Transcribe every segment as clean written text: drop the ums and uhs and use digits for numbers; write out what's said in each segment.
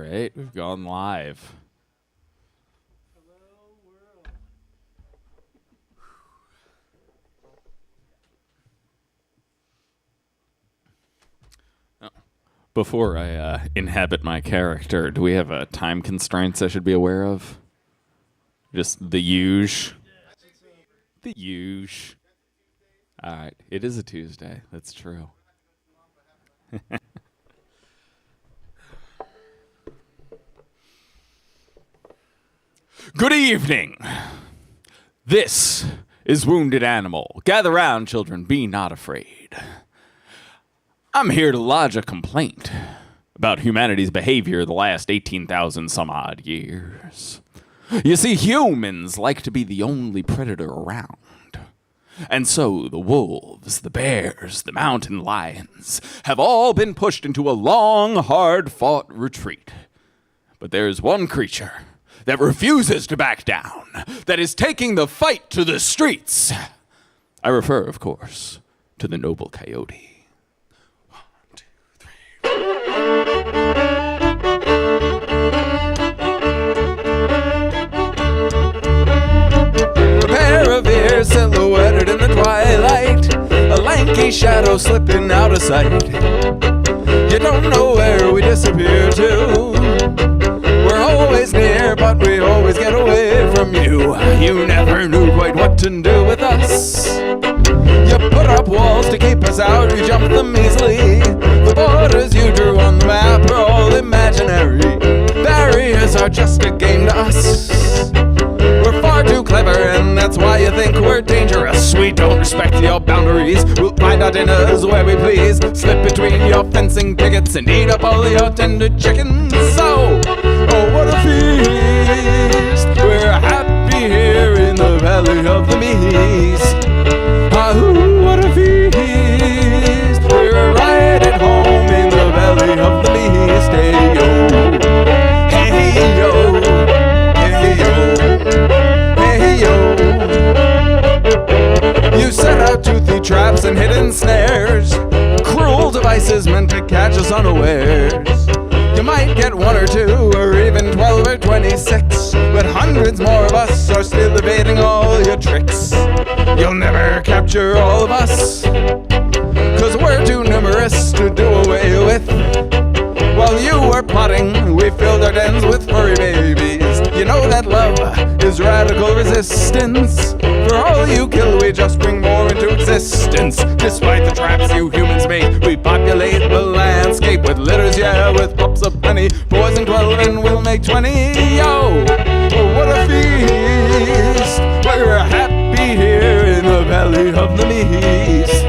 right, we've gone live. Hello, world. Before I inhabit my character, do we have time constraints I should be aware of? Just the huge. The huge. All right, it is a Tuesday. That's true. Good evening. This is Wounded Animal. Gather round, children. Be not afraid. I'm here to lodge a complaint about humanity's behavior the last 18,000 some odd years. You see, humans like to be the only predator around. And so the wolves, the bears, the mountain lions have all been pushed into a long, hard-fought retreat. But there's one creature that refuses to back down, that is taking the fight to the streets. I refer, of course, to the noble coyote. A pair of ears silhouetted in the twilight, a lanky shadow slipping out of sight. You don't know where we disappear to. We're always near, but we always get away from you. You never knew quite what to do with us. You put up walls to keep us out, you jump them easily. The borders you drew on the map are all imaginary. Barriers are just a game to us. We're far too clever, and that's why you think we're dangerous. We don't respect your boundaries. We'll find our dinners where we please. Slip between your fencing pickets and eat up all your tender chickens. So, oh, what a feast. We're happy here in the valley of the Meese. Ah, what a feast. We're right at home in the valley of the Meese. Hey, yo. Hey, yo. Hey, yo. Hey, yo. You set out toothy traps and hidden snares, cruel devices meant to catch us unawares. You might get one or two, or even 12 or 26, but hundreds more of us are still evading all your tricks. You'll never capture all of us, 'cause we're too numerous to do away with. While you were plotting, we filled our dens with furry babies. You know that love is radical resistance. For all you kill, we just bring more into existence. Despite the traps you humans make, we populate the landscape with litters, yeah, with pups aplenty. Poison 12 and we'll make 20. Yo, what a feast. We're happy here in the valley of the Meese.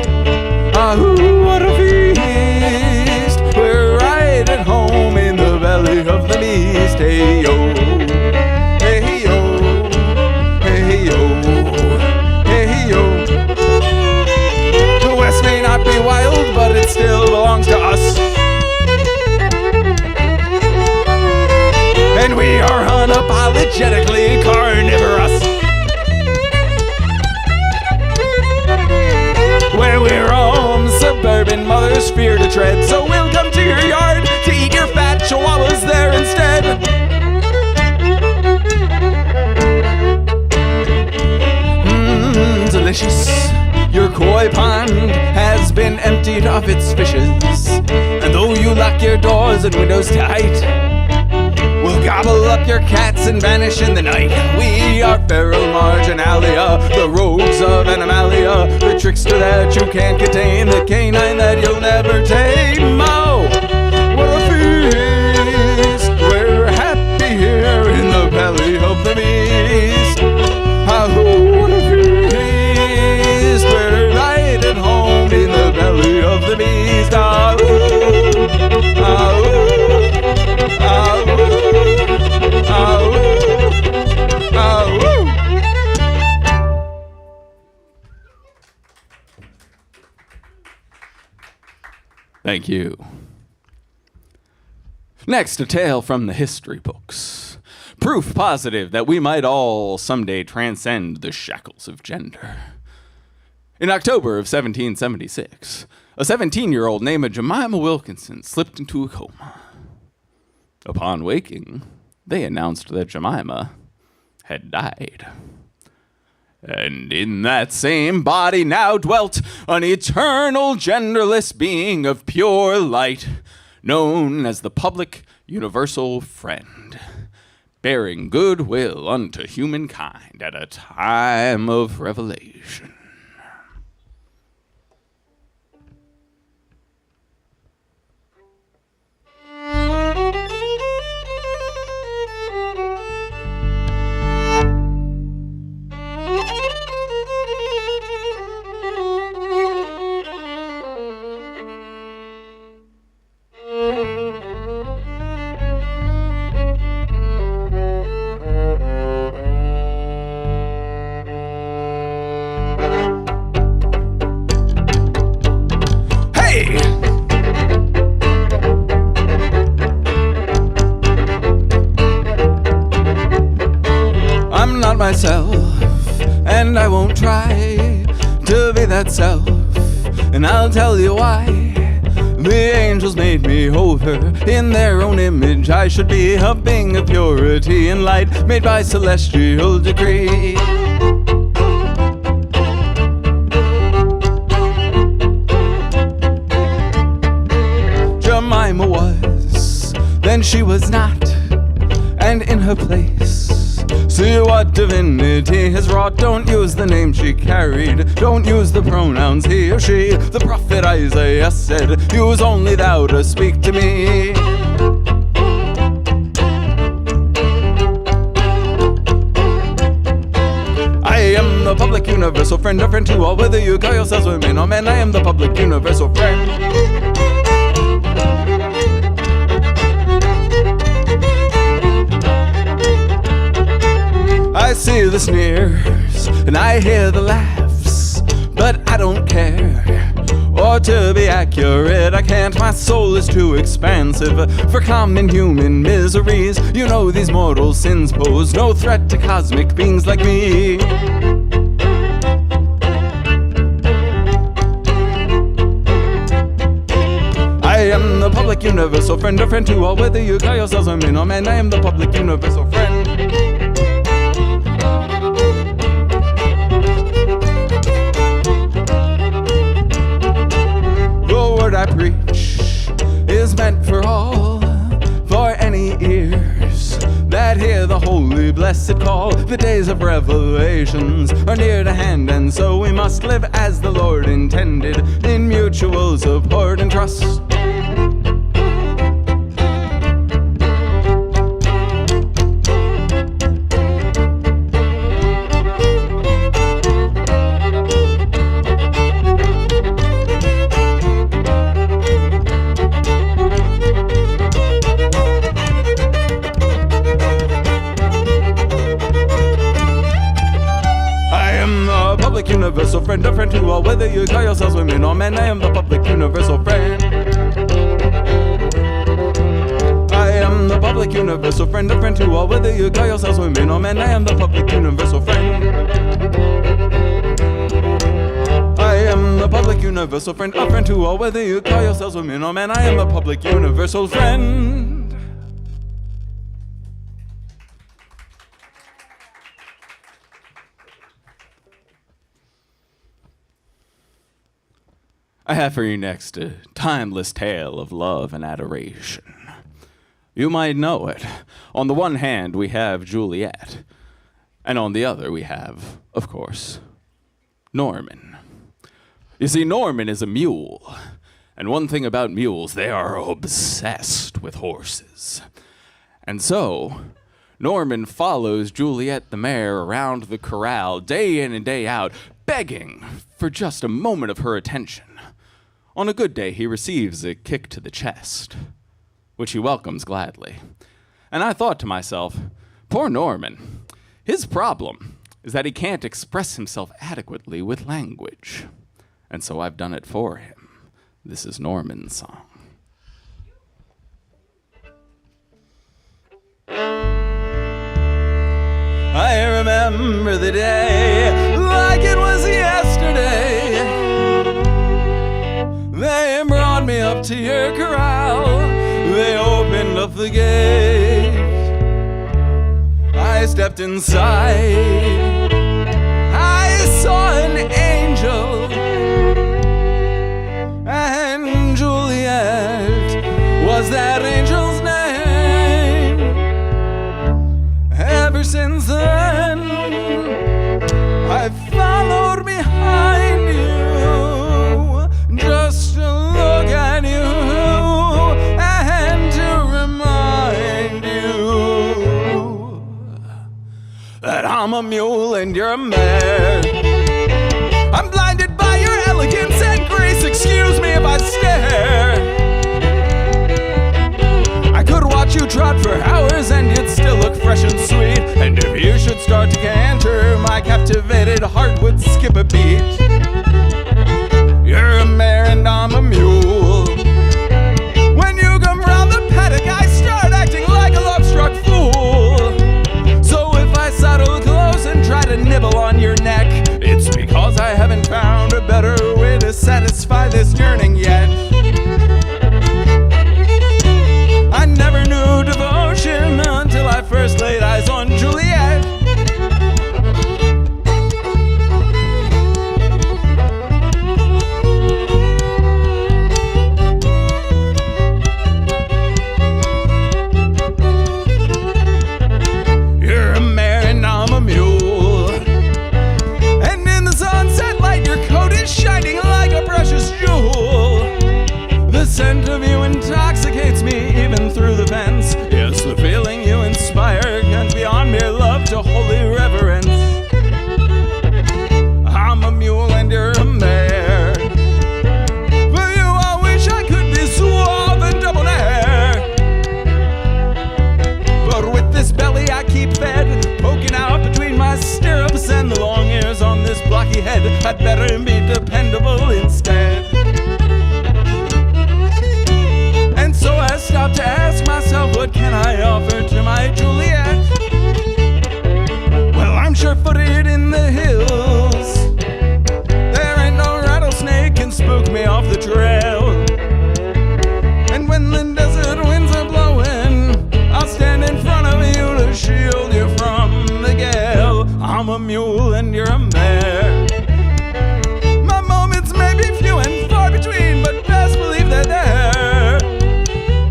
Ah, what a feast. We're right at home in the valley of the Meese. Hey, yo. Hey, yo. Hey, yo. Hey, yo. The West may not be wild, but it still belongs to us. And we are unapologetically carnivorous. Where we're home, suburban mothers fear to tread. So we'll come to your yard to eat your fat chihuahuas there instead. Delicious. Your koi pond has been emptied of its fishes. And though you lock your doors and windows tight, we'll gobble up your cats and vanish in the night. We are feral marginalia, the rogues of Animalia, the trickster that you can't contain, the canine that you'll never tame. Oh, what a feast. We're happy here in the valley of the Meese. Oh, what a feast. We're right at home in the valley of the Meese. Ah, ooh, ah, ooh, ah, ooh. Oh, oh, thank you. Next, a tale from the history books. Proof positive that we might all someday transcend the shackles of gender. In October of 1776, a 17-year-old named Jemima Wilkinson slipped into a coma. Upon waking, they announced that Jemima had died. And in that same body now dwelt an eternal genderless being of pure light, known as the public universal friend, bearing goodwill unto humankind at a time of revelation. Myself, and I won't try to be that self, and I'll tell you why. The angels made me over in their own image. I should be a being of purity and light, made by celestial decree. Jemima was, then she was not, and in her place. See what divinity has wrought. Don't use the name she carried. Don't use the pronouns he or she. The prophet Isaiah said, use only thou to speak to me. I am the public universal friend, a friend to all, whether you call yourselves women or men. I am the public universal friend. I see the sneers, and I hear the laughs, but I don't care. Or to be accurate, I can't, my soul is too expansive for common human miseries. You know these mortal sins pose no threat to cosmic beings like me. I am the public universal friend, a friend to all, whether you call yourselves women or men. I am the public universal friend. I preach is meant for all, for any ears that hear the holy blessed call. The days of revelations are near to hand, and so we must live as the Lord intended, in mutual support and trust. Universal friend, a friend to all, whether you call yourselves women or men. I am the public universal friend. I am the public universal friend, a friend to all, whether you call yourselves women or men. I am the public universal friend. I am the public universal friend, a friend to all, whether you call yourselves women or men. I am the public universal friend. I have for you next a timeless tale of love and adoration. You might know it. On the one hand, we have Juliet, and on the other, we have, of course, Norman. You see, Norman is a mule, and one thing about mules, they are obsessed with horses. And so, Norman follows Juliet the mare around the corral day in and day out, begging for just a moment of her attention. On a good day, he receives a kick to the chest, which he welcomes gladly. And I thought to myself, poor Norman, his problem is that he can't express himself adequately with language. And so I've done it for him. This is Norman's song. I remember the day like it was yesterday. They brought me up to your corral. They opened a of the gate. I stepped inside. I saw an angel, and Juliet was that angel's name. Ever since then, I followed behind you just to look at you and to remind you that I'm a mule and you're a mare. I'm blinded by your elegance and grace. Excuse me if I stare. I could watch you trot for hours and you'd still look fresh and sweet. And if you should start to canter, my captivated heart would skip a beat. You're a mare and I'm a mule. When you come round the paddock, I start acting like a love-struck fool. So if I saddle close and try to nibble on your neck, it's because I haven't found a better way to satisfy this yearning yet. I never knew devotion until I first laid eyes on Juliet. You're a mare and I'm a mule, and in the sunset light your coat is shining like a precious jewel. The scent of you intoxicates me even through the fence. Yes, the feeling you inspire comes beyond mere love to holy reverence. I'm a mule and you're a mare. For you I wish I could be suave and debonair. But with this belly I keep fed, poking out between my stirrups and the long ears on this blocky head, I'd better be dependable instead. So I stopped to ask myself, what can I offer to my Juliet? Well, I'm sure-footed in the hills. There ain't no rattlesnake can spook me off the trail. And when the desert winds are blowing, I'll stand in front of you to shield you from the gale. I'm a mule and you're a mare. My moments may be few and far between, but best believe they're there.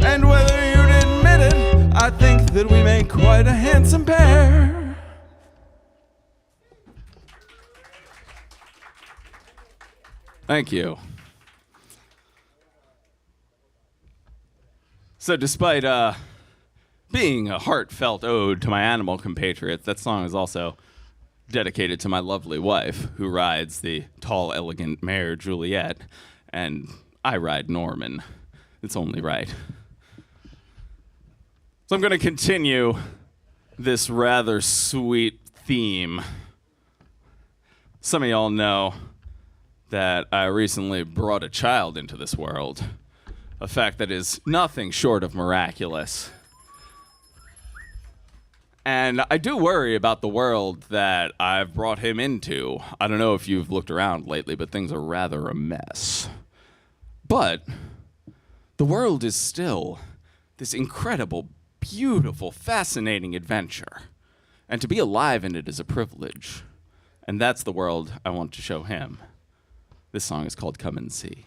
And whether you'd admit it, I think that we make quite a handsome pair. Thank you. So despite being a heartfelt ode to my animal compatriots, that song is also dedicated to my lovely wife, who rides the tall, elegant mare Juliet, and I ride Norman. It's only right. So I'm going to continue this rather sweet theme. Some of y'all know that I recently brought a child into this world, a fact that is nothing short of miraculous. And I do worry about the world that I've brought him into. I don't know if you've looked around lately, but things are rather a mess. But the world is still this incredible, beautiful, fascinating adventure. And to be alive in it is a privilege. And that's the world I want to show him. This song is called Come and See.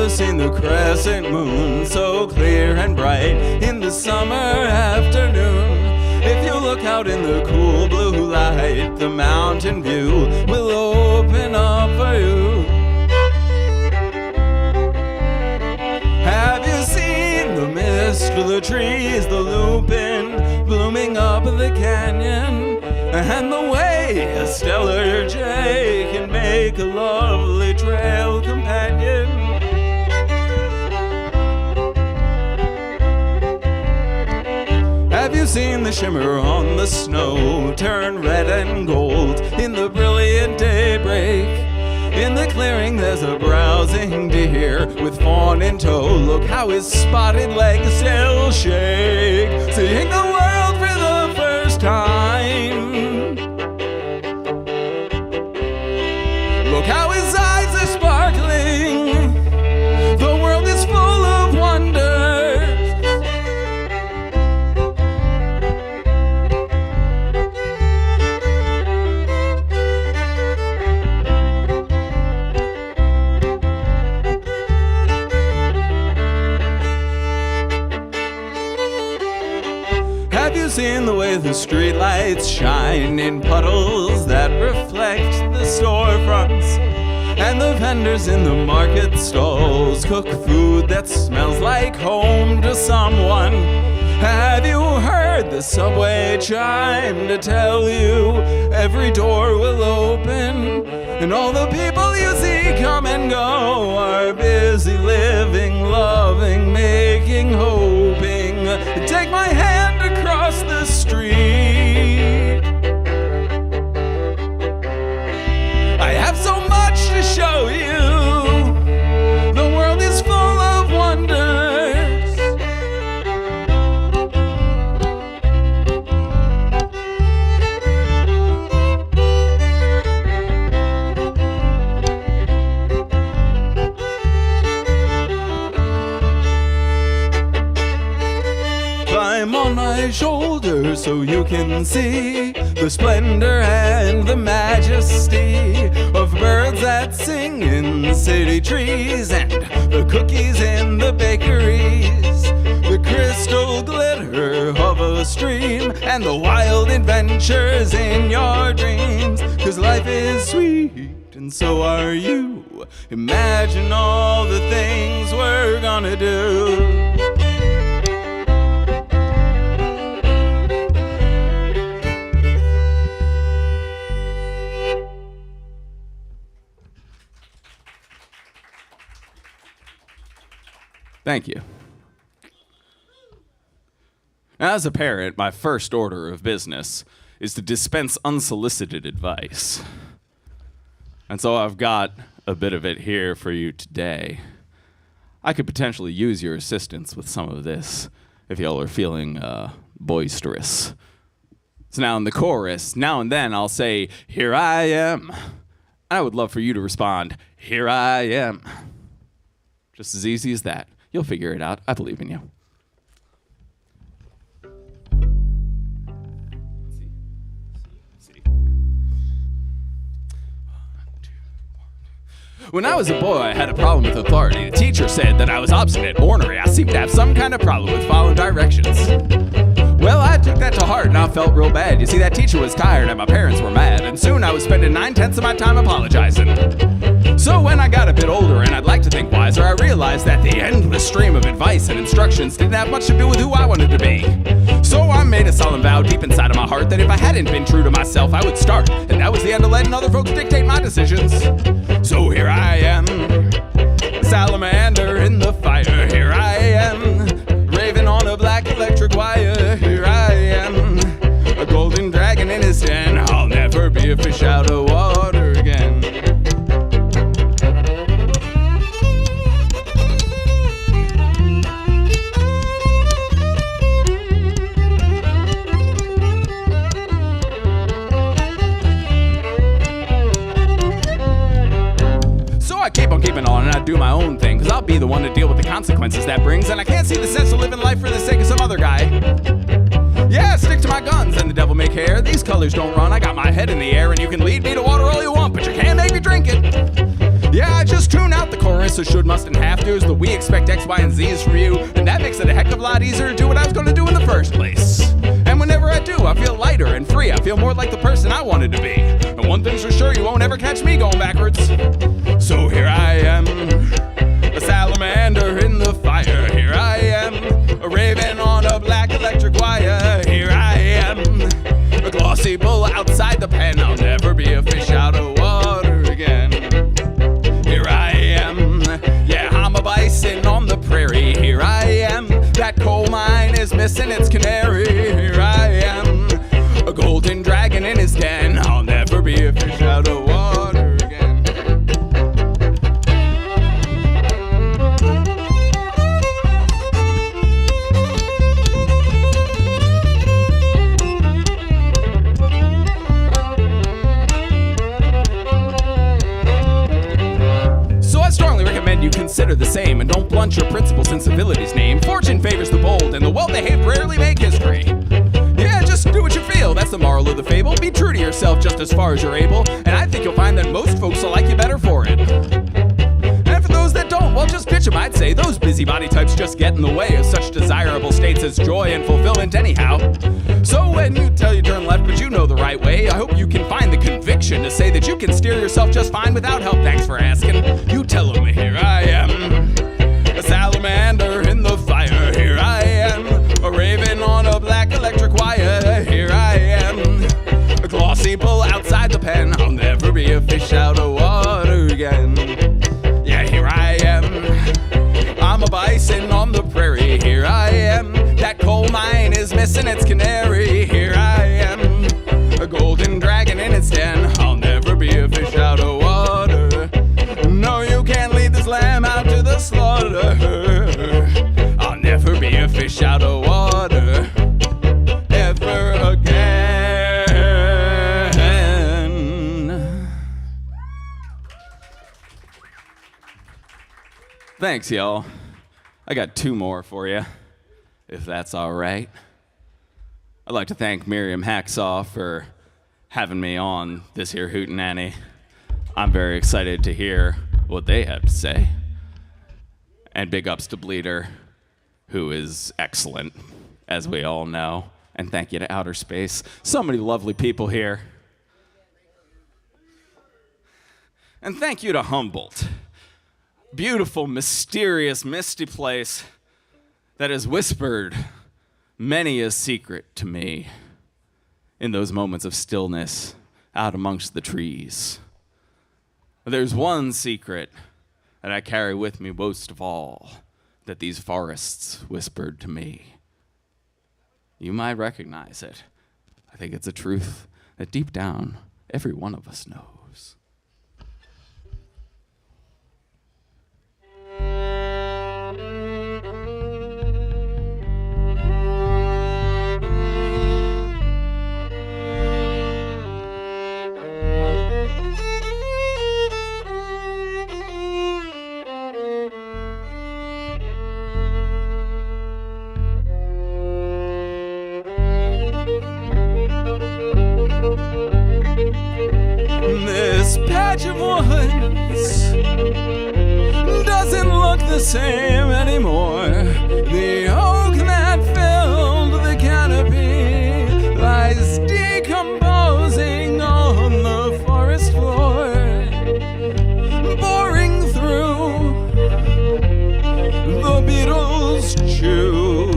Seen the crescent moon so clear and bright in the summer afternoon? If you look out in the cool blue light, the mountain view will open up for you. Have you seen the mist, the trees, the lupin blooming up the canyon? And the way a stellar jay can make a lovely trail companion. Have you seen the shimmer on the snow turn red and gold in the brilliant daybreak? In the clearing there's a browsing deer with fawn in tow. Look how his spotted legs still shake, seeing the world for the first time. Look how his eyes are sparkling. The world is full of wonders. Have you seen the way the streetlights shine in puddles that reflect the storefronts? And the vendors in the market stalls cook food that smells like home to someone. Have you heard the subway chime to tell you every door will open? And all the people you see come and go are busy living, loving, making, hoping. Take my hand across the street. I have so much to show you. The world is full of wonders. Climb on my shoulder so you can see the splendor and the majesty of birds that sing in city trees and the cookies in the bakeries, the crystal glitter of a stream and the wild adventures in your dreams. 'Cause life is sweet and so are you. Imagine all the things we're gonna do. Thank you. As a parent, my first order of business is to dispense unsolicited advice. And so I've got a bit of it here for you today. I could potentially use your assistance with some of this if y'all are feeling boisterous. So now in the chorus, now and then I'll say, "Here I am." I would love for you to respond, "Here I am." Just as easy as that. You'll figure it out. I believe in you. When I was a boy, I had a problem with authority. The teacher said that I was obstinate, ornery. I seemed to have some kind of problem with following directions. Well, I took that to heart and I felt real bad. You see, that teacher was tired and my parents were mad. And soon I was spending 9/10 of my time apologizing. So when I got a bit older and I'd like to think wiser, I realized that the endless stream of advice and instructions didn't have much to do with who I wanted to be. So I made a solemn vow deep inside of my heart that if I hadn't been true to myself, I would start. And that was the end of letting other folks dictate my decisions. So here I am, a salamander in the fire. Here I am, raving on a black electric wire. Here I am, a golden dragon in his den. I'll never be a fish out of water again. Keeping on and I do my own thing, 'cause I'll be the one to deal with the consequences that brings, and I can't see the sense of living life for the sake of some other guy. Yeah, stick to my guns and the devil may care. These colors don't run, I got my head in the air, and you can lead me to water all you want, but you can't make me drink it. Yeah, I just tune out the chorus, so should, must, and have to's, the we expect X, Y, and Z's from you, and that makes it a heck of a lot easier to do what I was gonna do in the first place. And whenever I do, I feel lighter and free. I feel more like the person I wanted to be. And one thing's for sure, you won't ever catch me going backwards. So here I am, a salamander in the fire. Here I am, a raven on a black electric wire. Here I am, a glossy bull outside the pen. I'll never be a fish out of water again. Here I am, yeah, I'm a bison on the prairie. Here I am, that coal mine is missing its canary. Here I am, a golden dragon in his den. I'll never be a fish out of water again. blunt your principles and civility's name. Fortune favors the bold, and the well-behaved rarely make history. Yeah, just do what you feel, that's the moral of the fable. Be true to yourself just as far as you're able, and I think you'll find that most folks will like you better for it. And for those that don't, well, just pitch them, I'd say. Those busybody types just get in the way of such desirable states as joy and fulfillment anyhow. So when you tell you turn left, but you know the right way, I hope you can find the conviction to say that you can steer yourself just fine without help. Thanks for asking. You tell them, here I am, a salamander in the fire. Here I am, a raven on a black electric wire. Here I am, a glossy bull outside the pen. I'll never be a fish out of water again. Yeah, here I am, I'm a bison on the prairie. Here I am, that coal mine is missing its canary. Here I am, a golden dragon in its den. I'll never be a fish out of water. No, you can't lead this lamb out to the slaughter. I'll never be a fish out of water ever again. Thanks, y'all. I got 2 more for you, if that's all right. I'd like to thank Miriam Hacksaw for having me on this here hootenanny. I'm very excited to hear what they have to say. And big ups to Bleater, who is excellent, as we all know. And thank you to Outer Space. So many lovely people here. And thank you to Humboldt. Beautiful, mysterious, misty place that has whispered many a secret to me in those moments of stillness out amongst the trees. There's one secret that I carry with me most of all that these forests whispered to me. You might recognize it. I think it's a truth that deep down every one of us knows. This patch of woods doesn't look the same anymore. The oak that filled the canopy lies decomposing on the forest floor, boring through the beetles' chew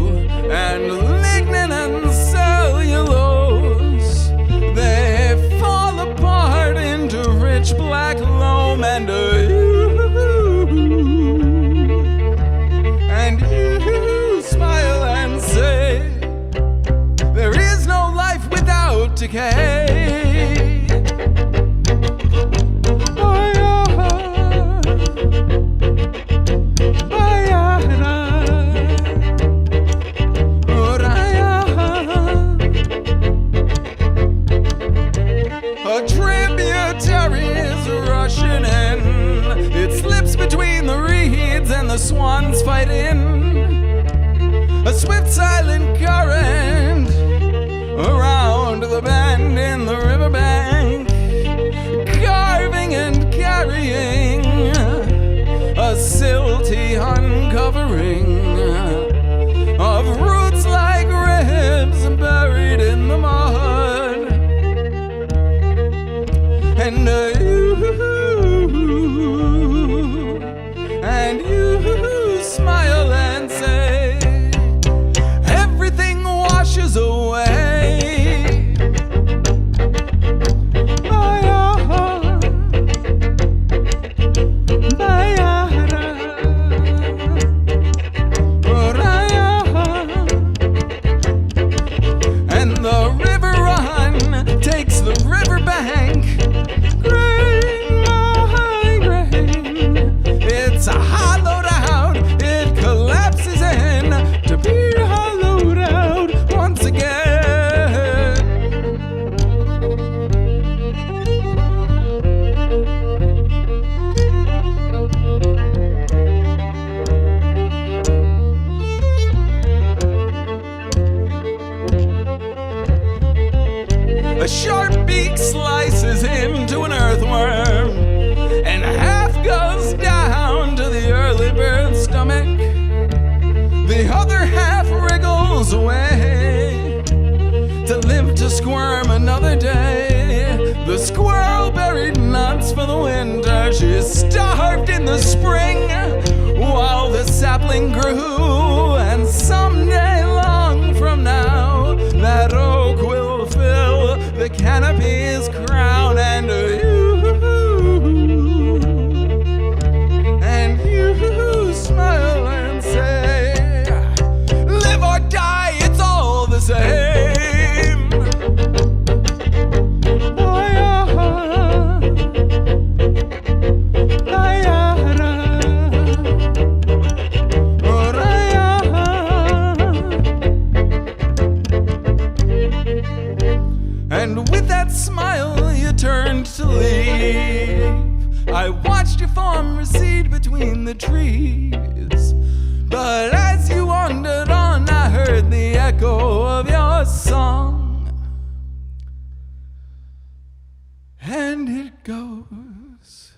and lignin and cellulose. They fall apart into rich black loam, and you smile and say, there is no life without decay. A tributary is rushing in. It slips between the reeds and the swans fight in. A swift silent current around the bend. A sharp beak slices into an earthworm, and half goes down to the early bird's stomach. The other half wriggles away to live to squirm another day. The squirrel buried nuts for the winter. She starved in the spring while the sapling grew. And someday long from now, that oak will fill the canopy's crown. And you smile and say, live or die, it's all the same. And with that smile you turned to leave. I watched your form recede between the trees, but as you wandered on I heard the echo of your song. And it goes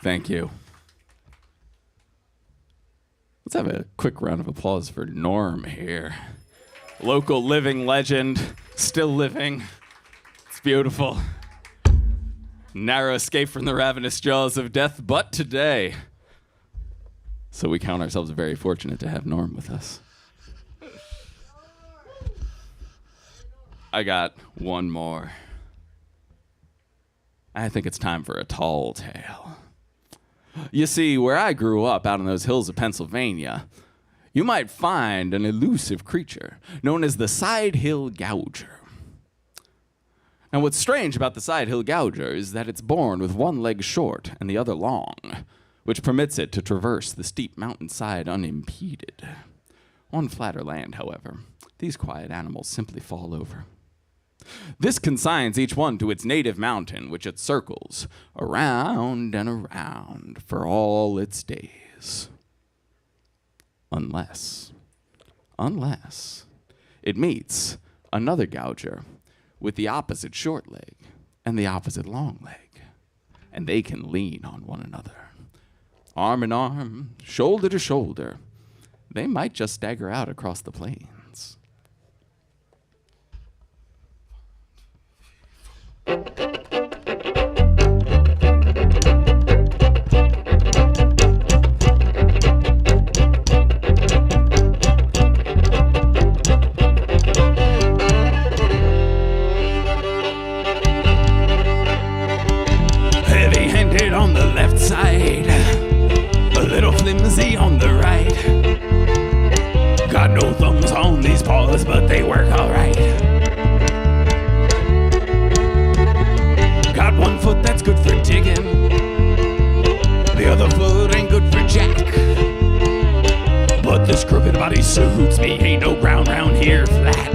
Thank you. Let's have a quick round of applause for Norm here. Local living legend, still living. It's beautiful. Narrow escape from the ravenous jaws of death, but today. So we count ourselves very fortunate to have Norm with us. I got one more. I think it's time for a tall tale. You see, where I grew up out in those hills of Pennsylvania, you might find an elusive creature known as the side hill gouger. And what's strange about the side hill gouger is that it's born with one leg short and the other long, which permits it to traverse the steep mountainside unimpeded. On flatter land, however, these quiet animals simply fall over. This consigns each one to its native mountain, which it circles around and around for all its days. Unless it meets another gouger with the opposite short leg and the opposite long leg, and they can lean on one another. Arm in arm, shoulder to shoulder, they might just stagger out across the plains. Heavy-handed on the left side, a little flimsy on the right. Got no thumbs on these paws, but they work all right. Got one foot that's good for digging, the other foot ain't good for jack. But this crooked body suits me, ain't no ground round here flat.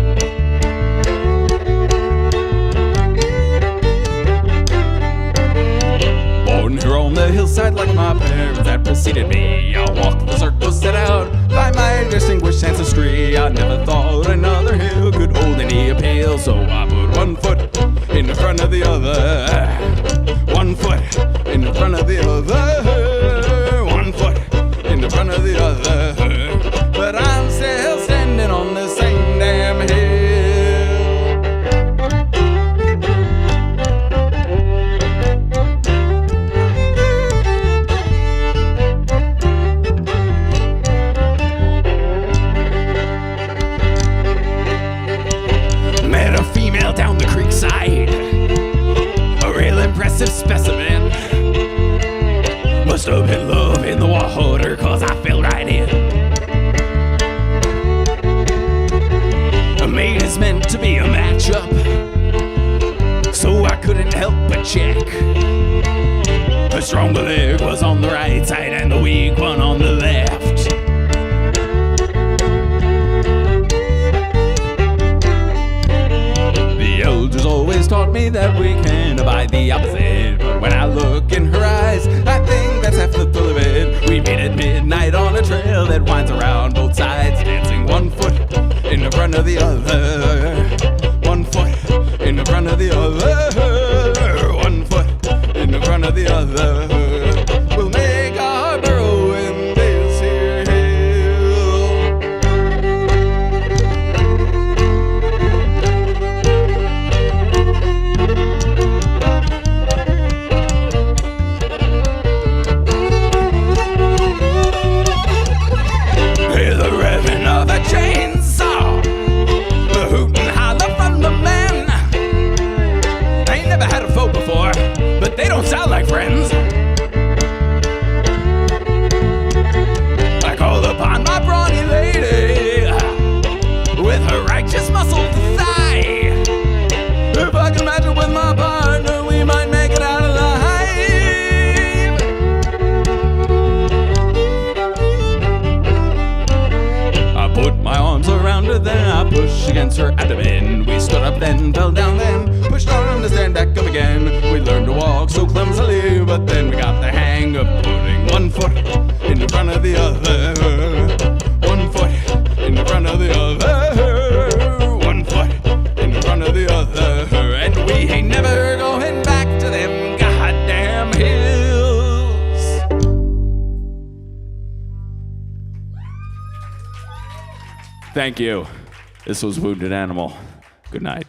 Born here on the hillside like my parents that preceded me, I'll walk the circle set out by my distinguished ancestry. I never thought another hill could hold any appeal, so I put one foot in front of the other, one foot in front of the other, one foot in front of the other, but I'm still standing on the same damn hill. Met a female down the creek side, up, so I couldn't help but check. The stronger leg was on the right side and the weak one on the left. The elders always taught me that we can't abide the opposite, but when I look in her eyes, I think that's half the thrill of it. We meet at midnight on a trail that winds around both sides, dancing 1 foot in the front of the other, 1 foot in the front of the other, 1 foot in the front of the other. We'll make our burrow in this here hill. Hear the revving of a chainsaw, the hoot and holler from the men. I ain't never had a foe before, but they don't sound like friends. I call upon my brawny lady with her righteous muscled thigh. If I can match it with my partner, we might make it out alive. I put my arms around her, then I pushed against her abdomen. We stood up, then fell down, then pushed on to stand back up again. We learned to walk so clumsily, but then we got the hang of putting 1 foot in the front of the other, 1 foot in the front of the other, 1 foot in the front of the other, and we ain't never going back to them goddamn hills. Thank you. This was Wounded Animal. Good night.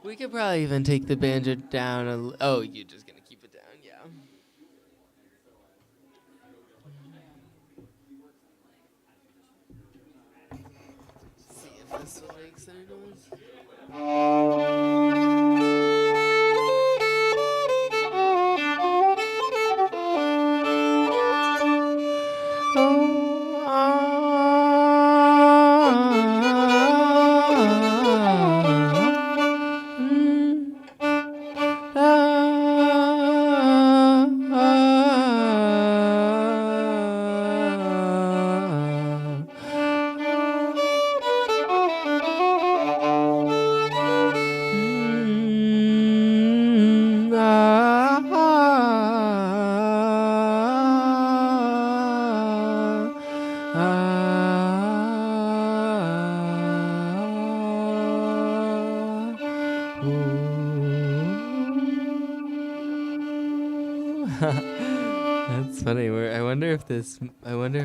We could probably even take the banjo down oh, you're just gonna keep it down, yeah. See if this one makes any noise. That's funny. I wonder if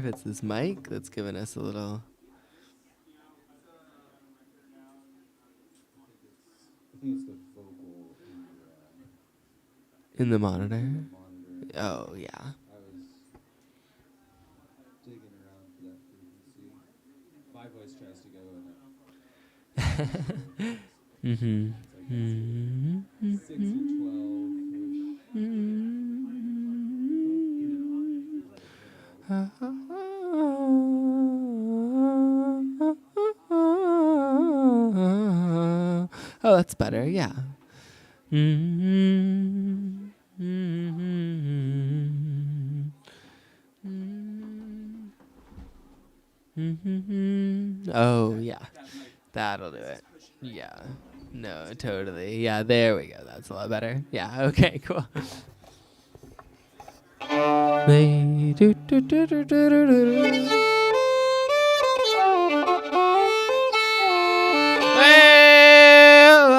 it's this mic that's giving us a little. I think it's the vocal In the monitor. monitor. Oh yeah. I was digging around for that frequency. My voice tries to go in it. Mm-hmm. It's like 6 or 12-ish. Oh, that's better. Yeah. Oh yeah, that'll do it. Yeah. No, totally. Yeah, there we go. That's a lot better. Yeah. Okay. Cool.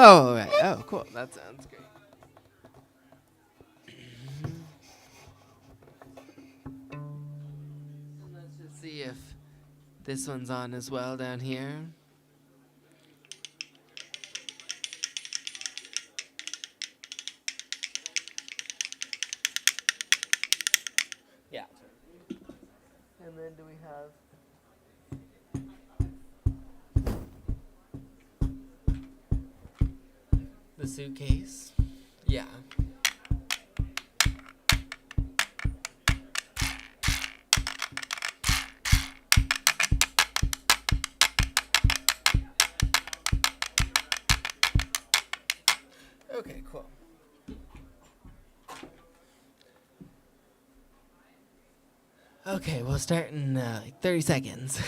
Oh, right. Oh, cool. That sounds great. Let's just see if this one's on as well down here. Yeah. And then do we have the suitcase? Yeah. Okay, cool. Okay, we'll start in like 30 seconds.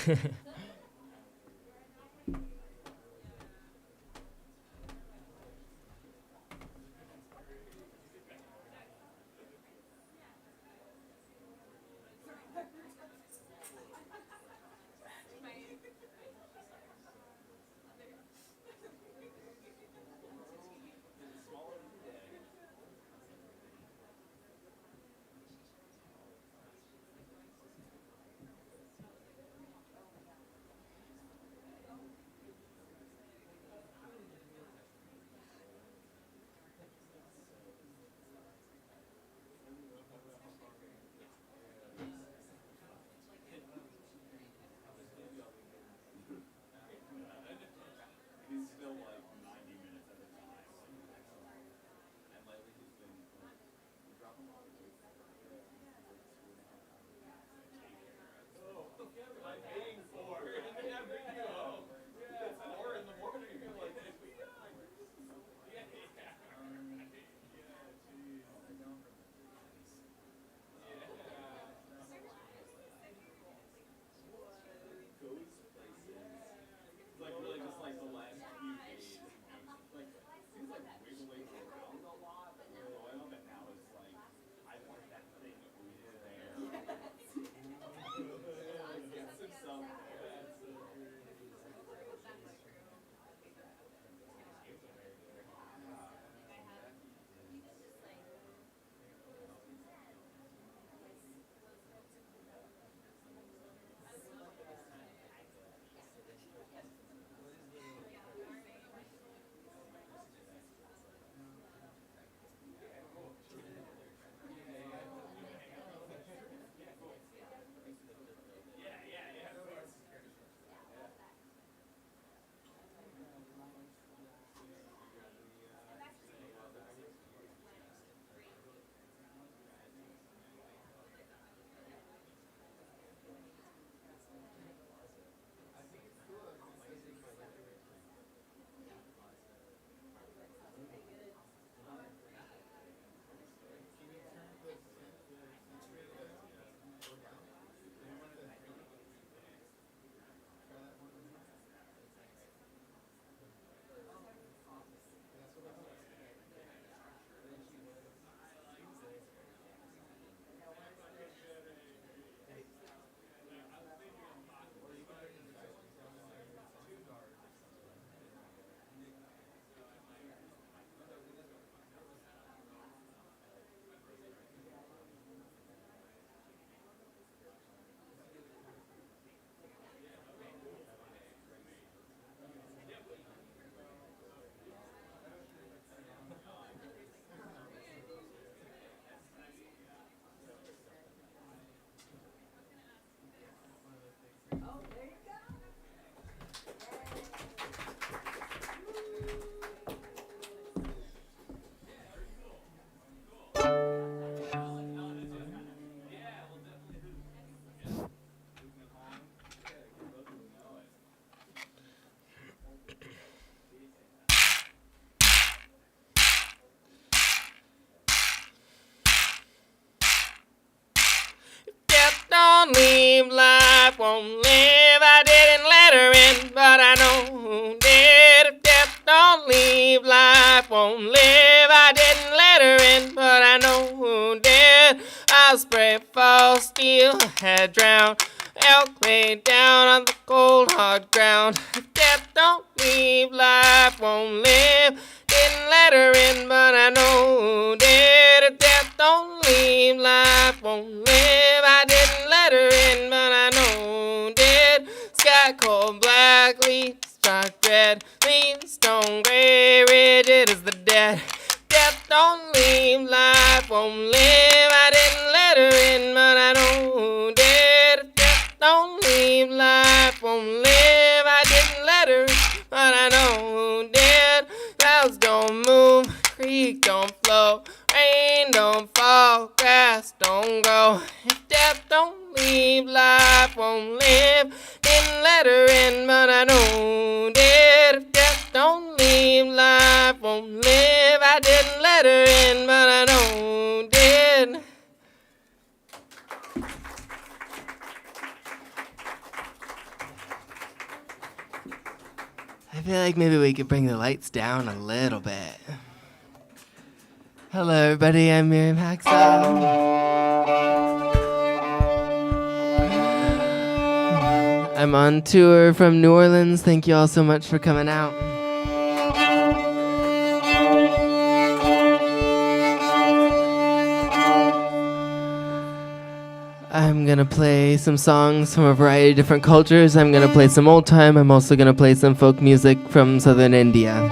life won't live. I didn't let her in, but I know who did. I'll spray false steel, had drowned. Elk laid down on the cold hard ground. If death don't leave, life won't live. Didn't let her in, but I know who did. If death don't leave, life won't live. I didn't let her in, but I know who did. Sky cold black, leaves struck red, leaves stone gray, rigid as the dead. Death don't leave, life won't live. I didn't let her in, but I know who did. Death don't leave, life won't live. I didn't let her in, but I know who did. Clouds don't move, creek don't flow, rain don't fall, grass don't grow. If death don't leave, life won't live. Didn't let her in, but I know who did. If death don't leave, life won't live. I didn't let her in, but I know who did. I feel like maybe we could bring the lights down a little bit. Hello, everybody. I'm Miriam Hacksaw. I'm on tour from New Orleans. Thank you all so much for coming out. I'm gonna play some songs from a variety of different cultures. I'm gonna play some old time. I'm also gonna play some folk music from southern India.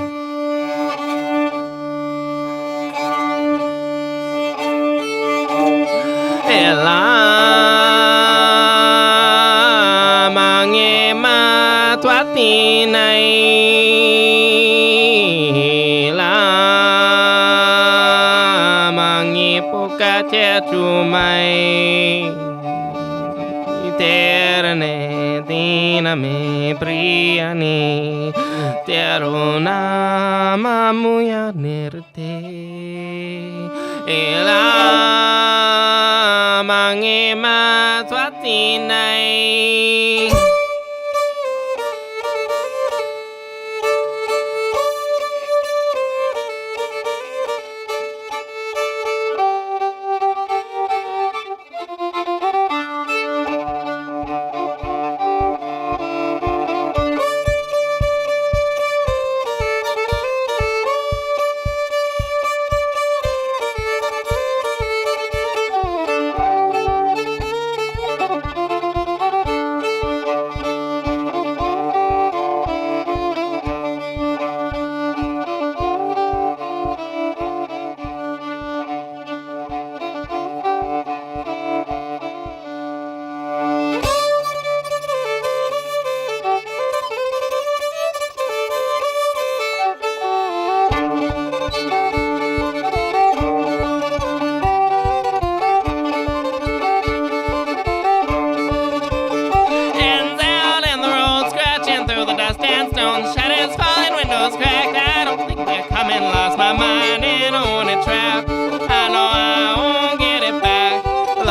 Terane dina me priyane tero nama muya nerte ela mange ma twatinai.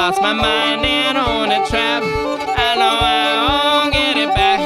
Lost my mind in on a trap. I know I won't get it back.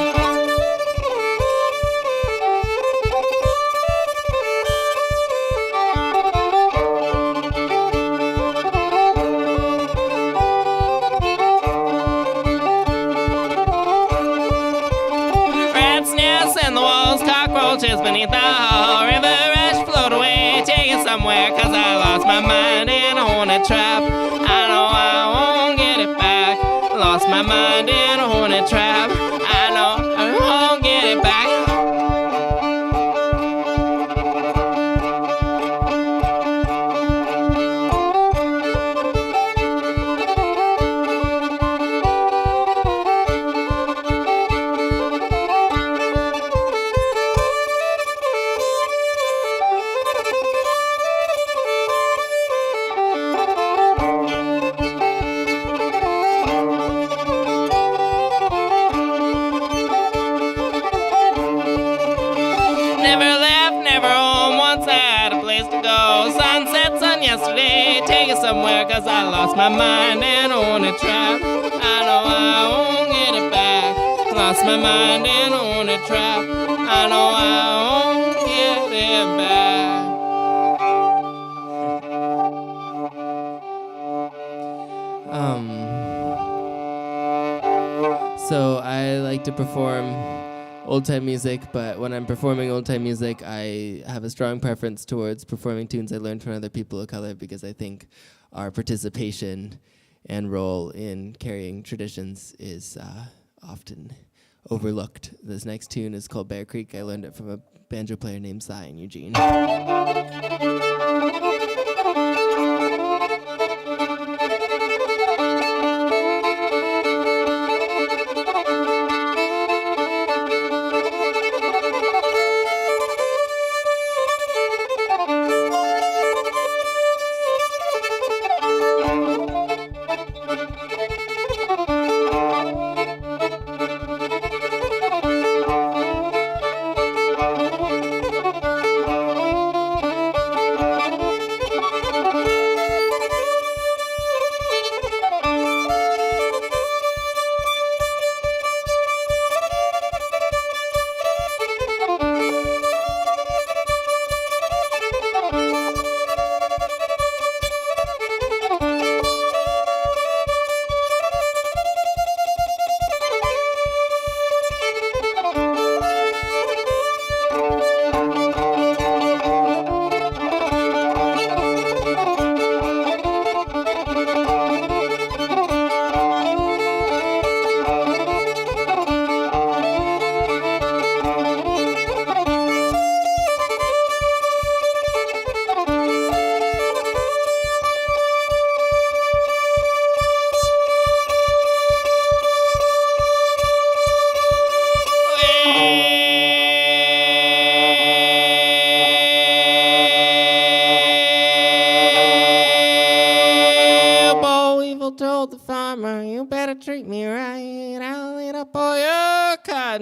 Rats, snails, and the walls, cockroaches beneath the hall. River rush, float away, take it somewhere, 'cause I lost my mind in on a trap. I know I won't get it back. Lost my mind in a hornet trap. I know I won't get it back. Yesterday, take it somewhere, 'cause I lost my mind and on a trap. I know I won't get it back. Lost my mind and on a trap. I know I won't get it back. like to perform old-time music, but when I'm performing old-time music, I have a strong preference towards performing tunes I learned from other people of color, because I think our participation and role in carrying traditions is often overlooked. This next tune is called Bear Creek. I learned it from a banjo player named Cy in Eugene.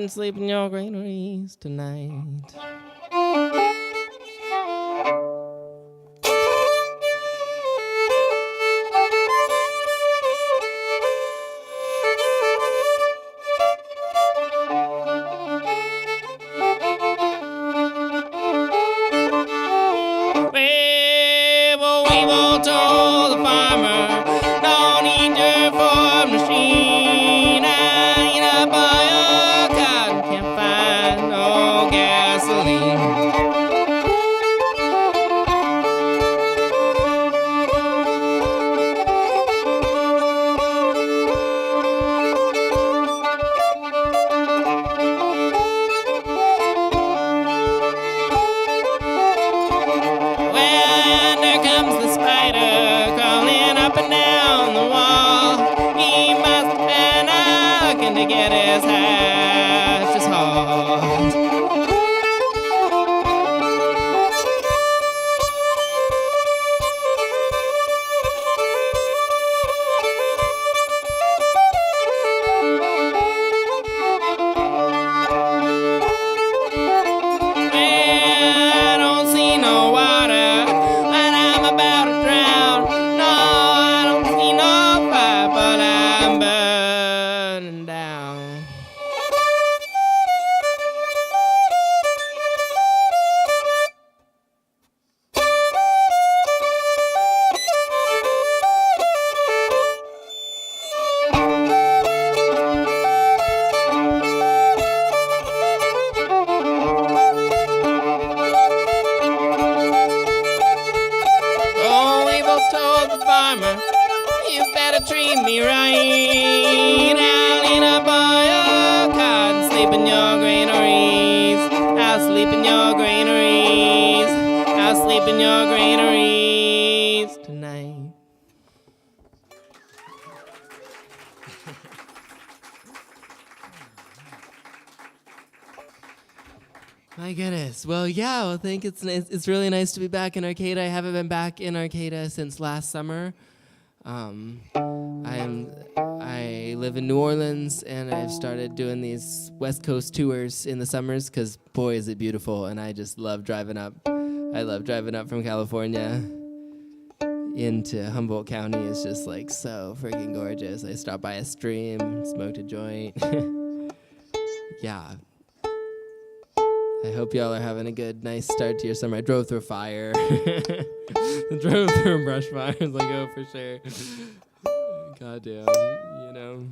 Sleep in your granaries tonight. Weevil told the farmer, don't eat your Ford machine. I eat up all your cotton, can't find no gasoline. When there comes the spider crawling up and down the wall, he must have been looking to get his hatches hauled. I don't see no water when I'm about to drown. No, I don't see no fire, but I'm burning down. Oh, Weevil told the farmer, you better treat me right. I'll eat up all your cotton, sleep in your granaries. I'll sleep in your granaries. I'll sleep in your granaries tonight. My goodness. Well, yeah. Well, I think it's really nice to be back in Arcata. I haven't been back in Arcata since last summer. I live in New Orleans, and I've started doing these West Coast tours in the summers because boy is it beautiful, and I just love driving up. I love driving up from California into Humboldt County. It's just like so freaking gorgeous. I stopped by a stream, smoked a joint. Yeah. I hope y'all are having a good, nice start to your summer. I drove through a fire. I drove through a brush fire. I was like, oh, for sure. Goddamn, you know.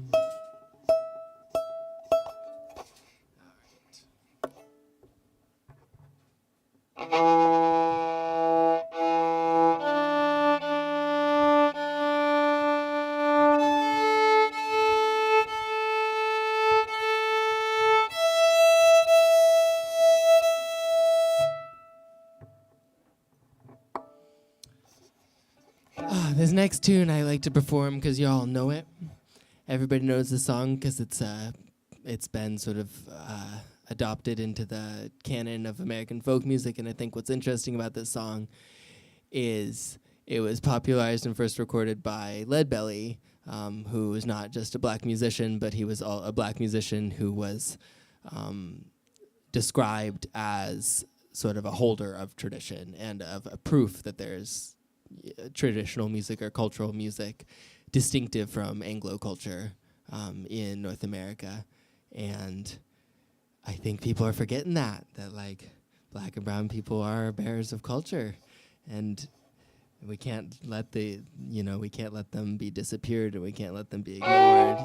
This next tune I like to perform because you all know it. Everybody knows the song because it's been sort of adopted into the canon of American folk music. And I think what's interesting about this song is it was popularized and first recorded by Leadbelly, who was not just a black musician, but he was a black musician who was described as sort of a holder of tradition and of a proof that there's traditional music or cultural music distinctive from Anglo culture in North America. And I think people are forgetting that like black and brown people are bearers of culture, and we can't let we can't let them be disappeared, and we can't let them be ignored,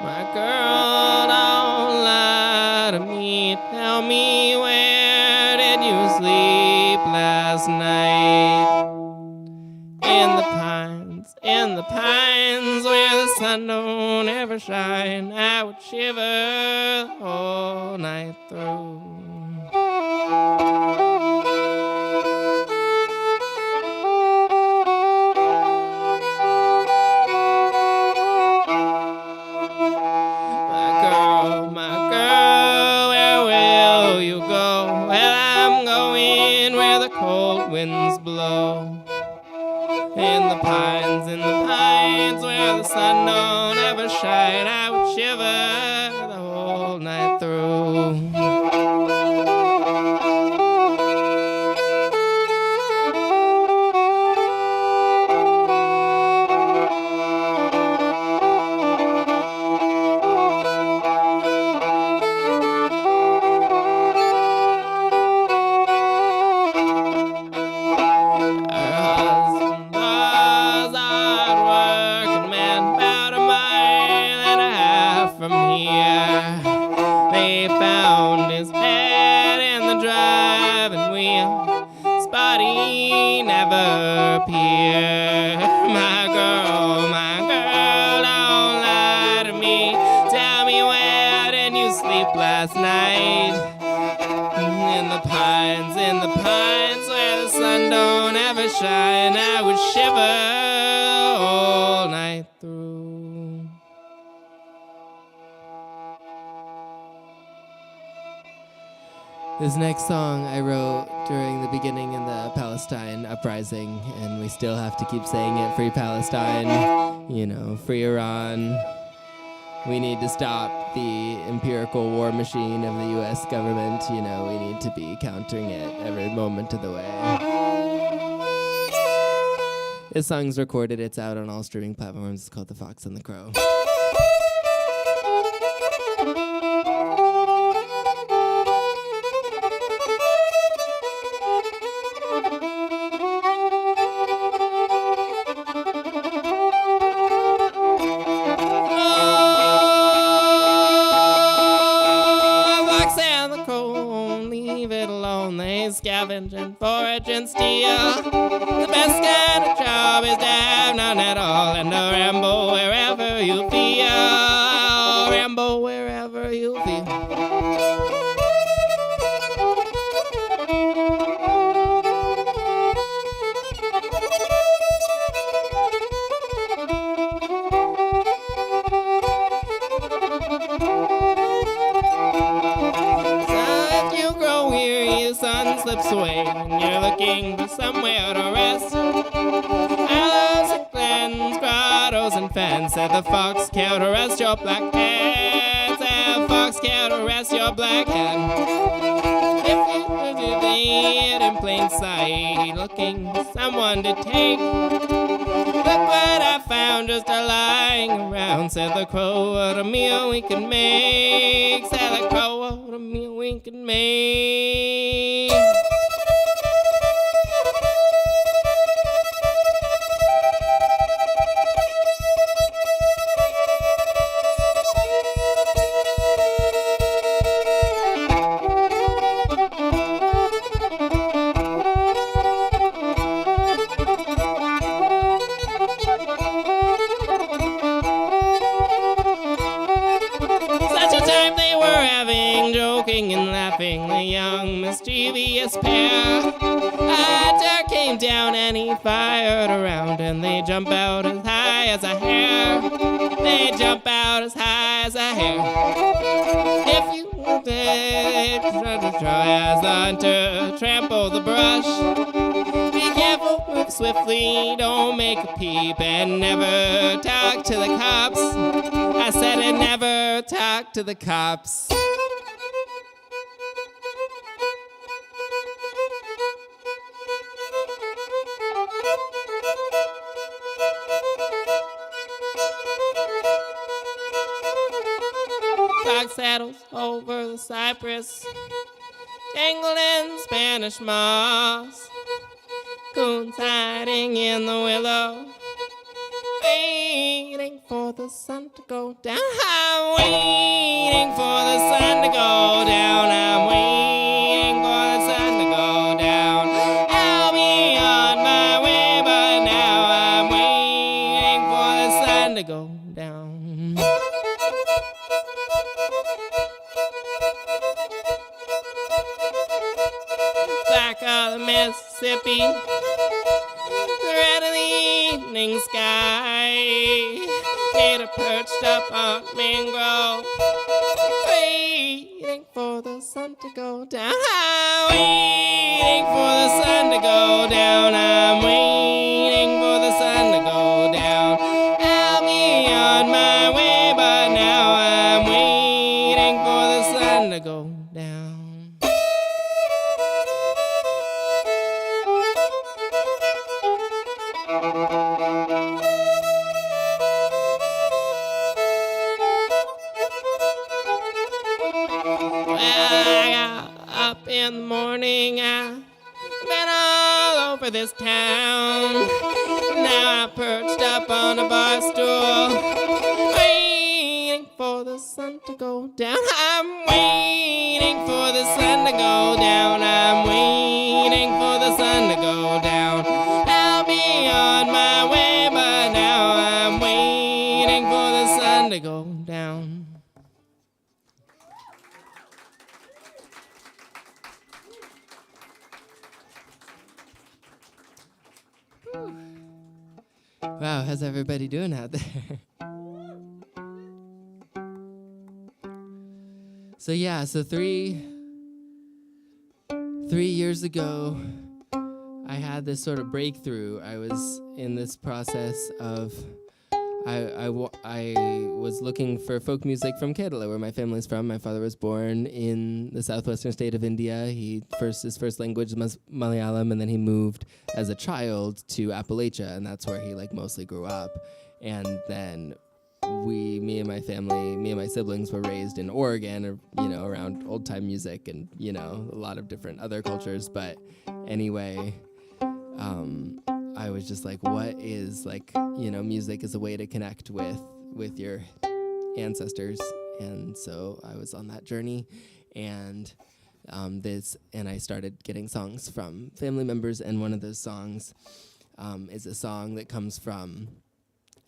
My girl, don't lie to me. Tell me, where did you sleep last night? In the pines where the sun don't ever shine. I would shiver the whole night through. My girl, where will you go? Well, I'm going where the cold winds blow. In the pines where the sun don't ever shine, I would shiver the whole night through. They found his head in the driving wheel. Spotty never appeared. My girl, don't lie to me. Tell me, where did you sleep last night? In the pines where the sun don't ever shine. I would shiver all night through. This next song I wrote during the beginning in the Palestine uprising, and we still have to keep saying it. Free Palestine, free Iran. We need to stop the empirical war machine of the U.S. government. We need to be countering it every moment of the way. This song's recorded. It's out on all streaming platforms. It's called The Fox and the Crow. Scavenge and forage and steal. The best kind of job is to have none at all, and to ramble wherever you feel. Ramble wherever you feel. Slips away and you're looking for somewhere to rest. Alleys and glens, grottos and fens. Said the fox can't rest your black head. Said the fox can't rest your black head. If you it in plain sight, looking for someone to take. Look what I found just a lying around. Said the crow, what a meal we can make. Said the crow, what a meal we can make. down and he fired around, and they jump out as high as a hare. They jump out as high as a hare. If you try as the hunter, trample the brush. Be careful, move swiftly, don't make a peep, and never talk to the cops. I said and never talk to the cops. Dog saddles over the cypress, tangled in Spanish moss. Coons hiding in the willow, waiting for the sun to go down. I'm waiting for the sun to go down. I'm waiting for the sun to go down. I'll be on my way, but now I'm waiting for the sun to go down. Back of the Mississippi, the red of the evening sky, Bleater perched up on mangrove, waiting for the sun to go down. I'm waiting for the sun to go down. I'm waiting for the sun to go down. I'll be on my way, but now I'm waiting for the sun to go down. Up in the morning, I've been all over this town. Now I'm perched up on a bar stool, waiting for the sun to go down. I'm waiting for the sun to go down. I'm waiting for the sun to go down. I'll be on my way, but now I'm waiting for the sun to go down. Wow, how's everybody doing out there? So 3 years ago, I had this sort of breakthrough. I was in this process of, I was looking for folk music from Kerala, where my family's from. My father was born in the southwestern state of India. His first language was Malayalam, and then he moved as a child to Appalachia, and that's where he mostly grew up. And then me and my siblings were raised in Oregon, or around old time music and a lot of different other cultures. But anyway, I was just like, what is music is a way to connect with your ancestors. And so I was on that journey, and I started getting songs from family members, and one of those songs is a song that comes from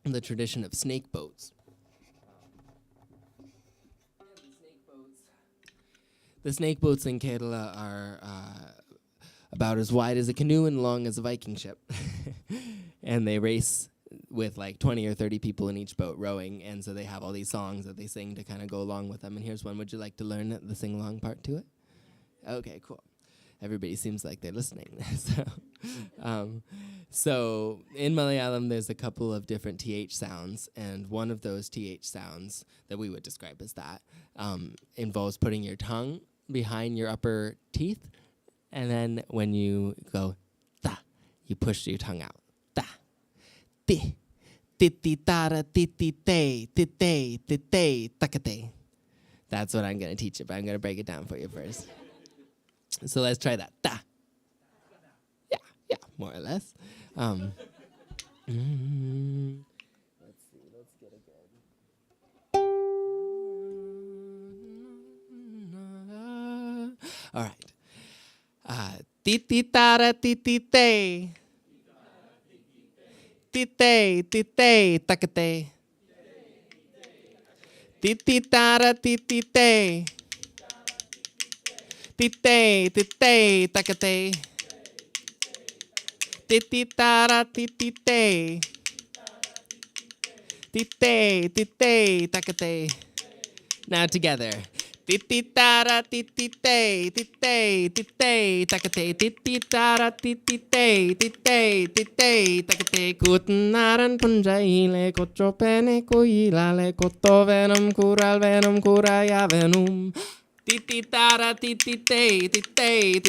the tradition of snake boats. The snake boats in Kerala are about as wide as a canoe and long as a Viking ship. And they race with 20 or 30 people in each boat rowing, and so they have all these songs that they sing to kind of go along with them. And here's one. Would you like to learn the sing-along part to it? Okay, cool. Everybody seems like they're listening. So in Malayalam, there's a couple of different TH sounds, and one of those TH sounds that we would describe as that involves putting your tongue behind your upper teeth, and then when you go ta, you push your tongue out. Ta, ti, ti tara, ti te, ti takate. That's what I'm going to teach you, but I'm going to break it down for you first. So let's try that. Ta. Yeah, more or less. Let's see, let's get it good. All right. Titi tara titi te. Tite takate. Titi tara titi te. Tite takate. Titi-tara-titi-te. Tite, takate. Now together. Titi-tara-titi-te, tite, takate. Titi-tara-titi-te, takate. Kutnaran punjaile, kotropene kuilale, kotovenum kuralvenum kuraya venum. Titi-tara-titi-te, takate.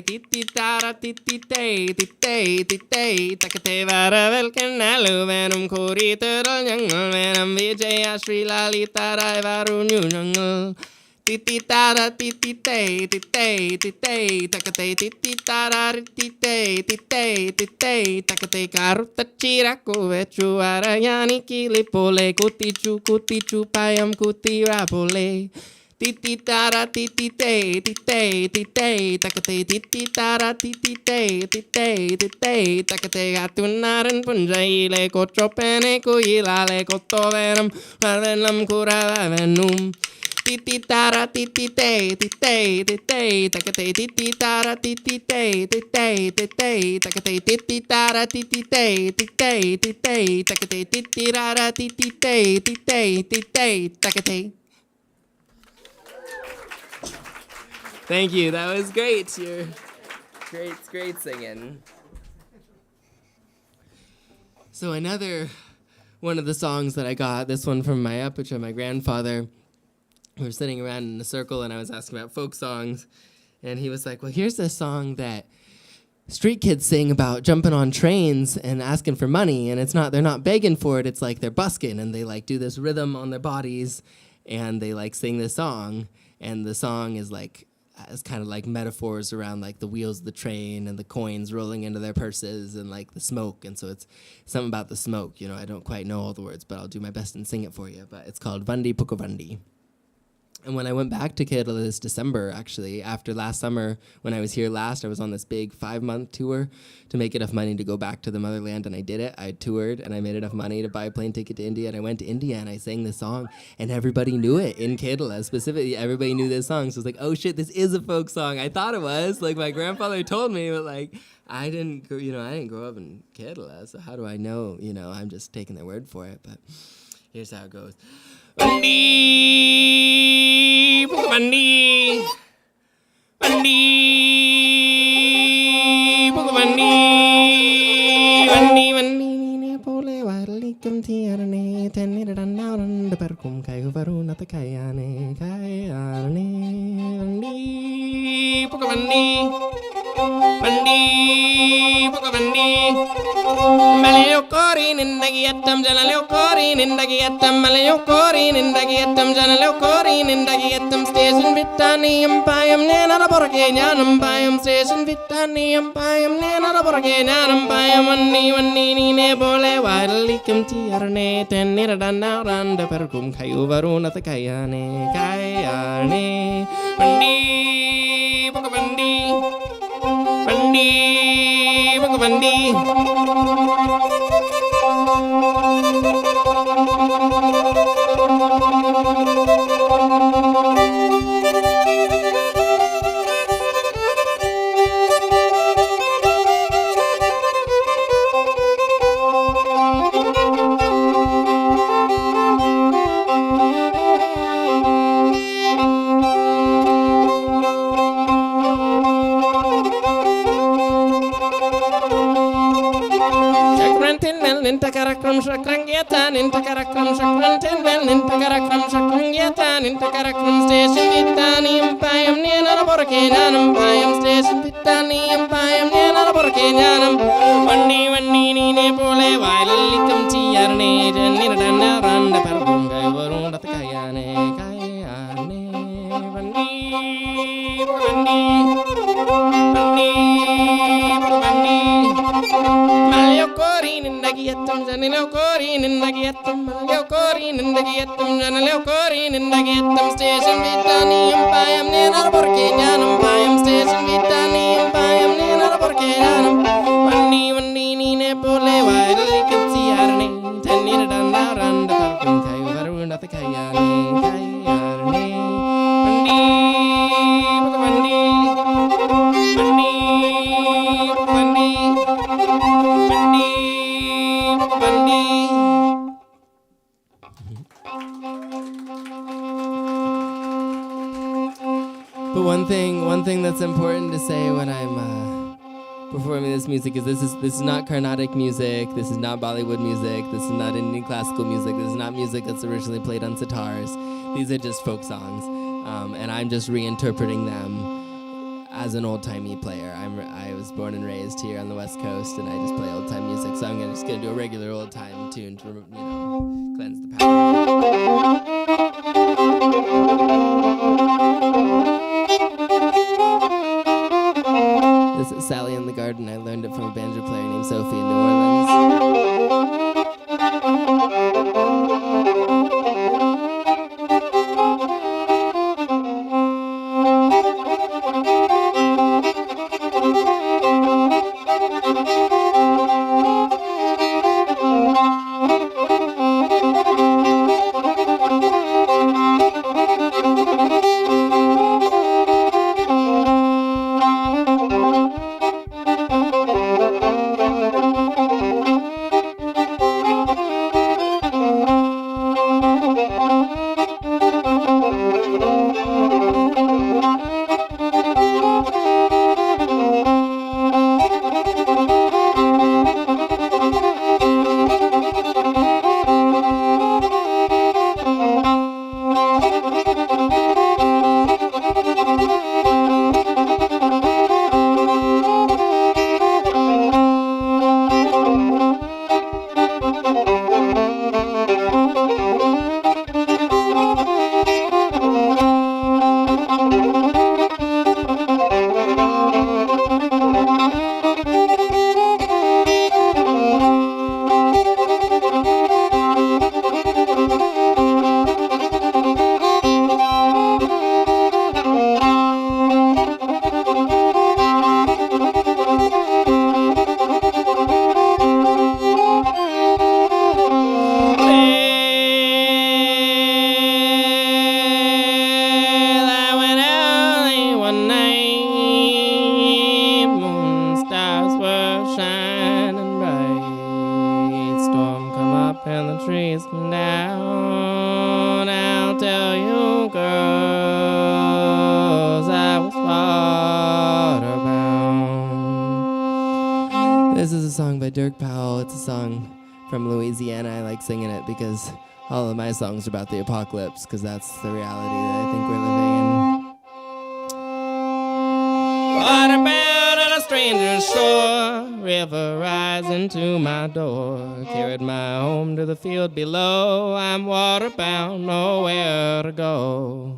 Titi-tara-titi-te, takate. Varavelkenalu venum kuriterol nyangal venum vijaya Sri Lalita Rai varunyu nyangal. Titi-tara-titi-te, takate. Titi-tara-titi-te, takate. Karutta chiraku vechu arayani kilipole, kutichu payam kutirapole. Titi-tara-titi-te, takate. Titi-tara-titi-te, takate. Atunaran punjaile, kotropene kuilale, kotoveram varvenam kuravenum. Titi-tara-titi-te, takate. Titi-tara-titi-te, takate. Titi-tara-titi-te, takate. Titi-tara-titi-te, takate. Thank you. That was great. You're great singing. So another one of the songs that I got, this one from my Apucha, my grandfather. We were sitting around in a circle, and I was asking about folk songs, and he was like, well, here's this song that street kids sing about jumping on trains and asking for money, and they're not begging for it, it's like they're busking, and they like do this rhythm on their bodies, and they like sing this song, and the song is like, it's kind of like metaphors around like the wheels of the train and the coins rolling into their purses and like the smoke. And so it's something about the smoke. You know, I don't quite know all the words, but I'll do my best and sing it for you. But it's called Vandi Pukovandi. And when I went back to Kerala this December, actually, after last summer, when I was here last, I was on this big 5-month tour to make enough money to go back to the motherland, and I did it. I toured, and I made enough money to buy a plane ticket to India, and I went to India, and I sang this song, and everybody knew it in Kerala. Specifically, everybody knew this song, so I was like, oh, shit, this is a folk song. I thought it was. Like, my grandfather told me, but, like, I didn't grow up in Kerala, so how do I know? You know, I'm just taking their word for it, but here's how it goes. Vandi, Pukovandi, Vandi, Pukovandi, Vandi, Vandi, Pole, Vadalikam Tiarane, Teniradan, the Perkum Kaivaruna, the Kayane, Kayane, Vandi, Pukovandi, Vandi, Pukovandi. Maliokorin in the Giatam, Janaliokorin in the Giatam, Maliokorin in the Giatam, Janaliokorin in the Giatam, Station Vitanium, Payam, Nana Borganianum, Payam, Station Vitanium, Payam, Nana Borganianum, Payam, Vani, Nebole, Vadalikam Tiarane, Teniradan, Randa Perkum, Kayuvaruna, the Kayane, Kayane, Vandi, Pukovandi, Vandi, Pukovandi. Intakarakram Shakrangyatan, Intakarakram Shakrantin, Intakarakram Shakrangyatan, Intakarakram Station Vitanium, Payam, Nana Borganianum, Payam, Station Vitanium, Payam, Nana Borganianum, Vandi, Nepole, Vadalikam Tiarane, Nirana, Randa Pergunga, Varunda, Kayane, Kayane, Vandi, Maliokorin in the Giatam, Janiliokorin in the Giatam, Maliokorin in the Giatam, Janiliokorin in the Giatam, Station Vitanium, Payam, Nana Borganianum, Payam, Station Vitanium, Payam, Nana Borganianum, Vandi, Nepole, Vadalikam Tiarane, Teniradan, Randa Perkum, Kayuvaruna, the Kayane, Kayane, Vandi, Vandi, Vandi. one thing that's important to say when I'm performing this music is this is not Carnatic music. This is not Bollywood music. This is not Indian classical music. This is not music that's originally played on sitars. These are just folk songs, and I'm just reinterpreting them as an old-timey player. I was born and raised here on the West Coast, and I just play old-time music. So I'm just gonna do a regular old-time tune to cleanse the palate. This is Sally in the Garden. I learned it from a banjo player named Sophie in New Orleans. From Louisiana. I like singing it because all of my songs are about the apocalypse, because that's the reality that I think we're living in. Waterbound on a stranger's shore, river rising to my door, carried my home to the field below. I'm waterbound, nowhere to go.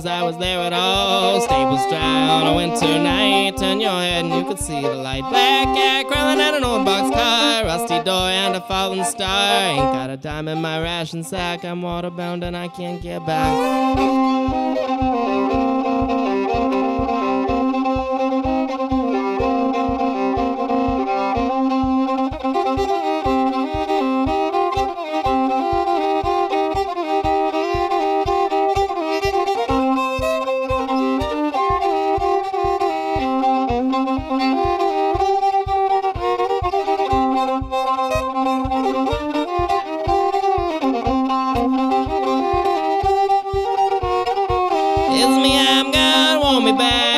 I was there at all. Stables dry on a winter night. Turn your head and you could see the light. Black cat crawling at an old boxcar, rusty door and a fallen star. Ain't got a dime in my ration sack. I'm waterbound and I can't get back.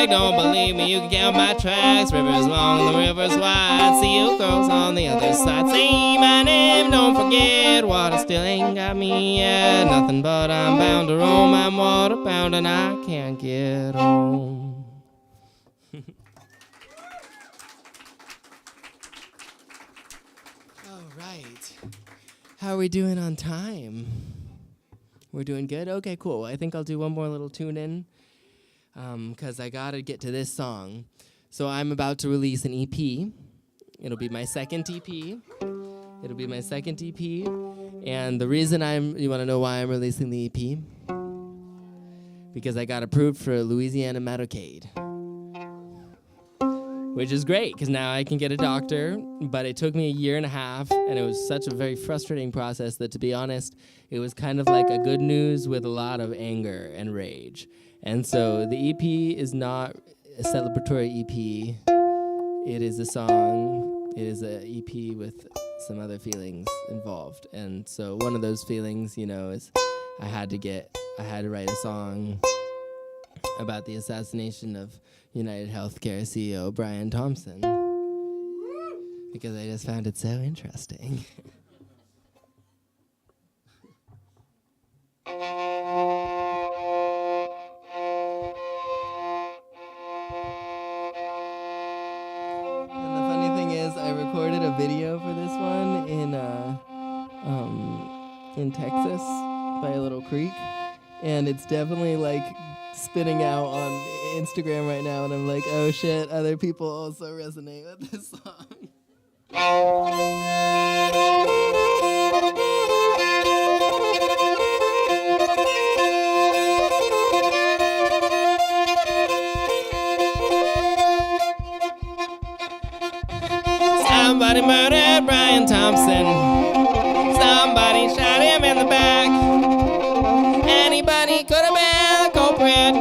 Don't believe me, you can count my tracks. Rivers long, the river's wide. See you girls on the other side. Say my name, don't forget. Water still ain't got me yet. Nothing but I'm bound to roam. I'm waterbound and I can't get home. All right. How are we doing on time? We're doing good? Okay, cool. I think I'll do one more little tune-in. Because I gotta get to this song. So I'm about to release an EP. It'll be my second EP. And the reason you wanna know why I'm releasing the EP? Because I got approved for a Louisiana Medicaid. which is great because now I can get a doctor. But it took me 1.5 years, and it was such a very frustrating process that, to be honest, it was kind of like a good news with a lot of anger and rage. And so the EP is not a celebratory EP. It is a song. It is an EP with some other feelings involved. And so one of those feelings, is I had to write a song about the assassination of United Healthcare CEO Brian Thompson, because I just found it so interesting. And the funny thing is, I recorded a video for this one in Texas by a little creek, and it's definitely like spinning out on Instagram right now, and I'm like, oh shit, other people also resonate with this song. Somebody murdered Brian Thompson. Somebody shot him in the back. Anybody could have been a culprit.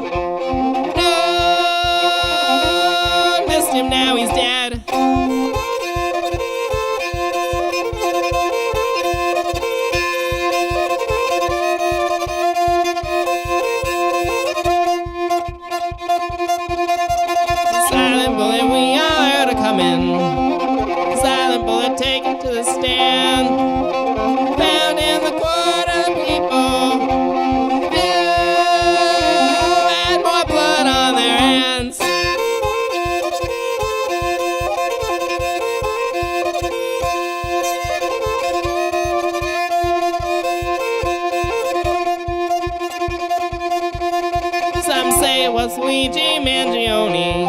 No, missed him, now he's dead. Silent bullet, we all heard her coming. Silent bullet taken to the stand. Found in the court of people. Had more blood on their hands. Some say it was Luigi Mangione.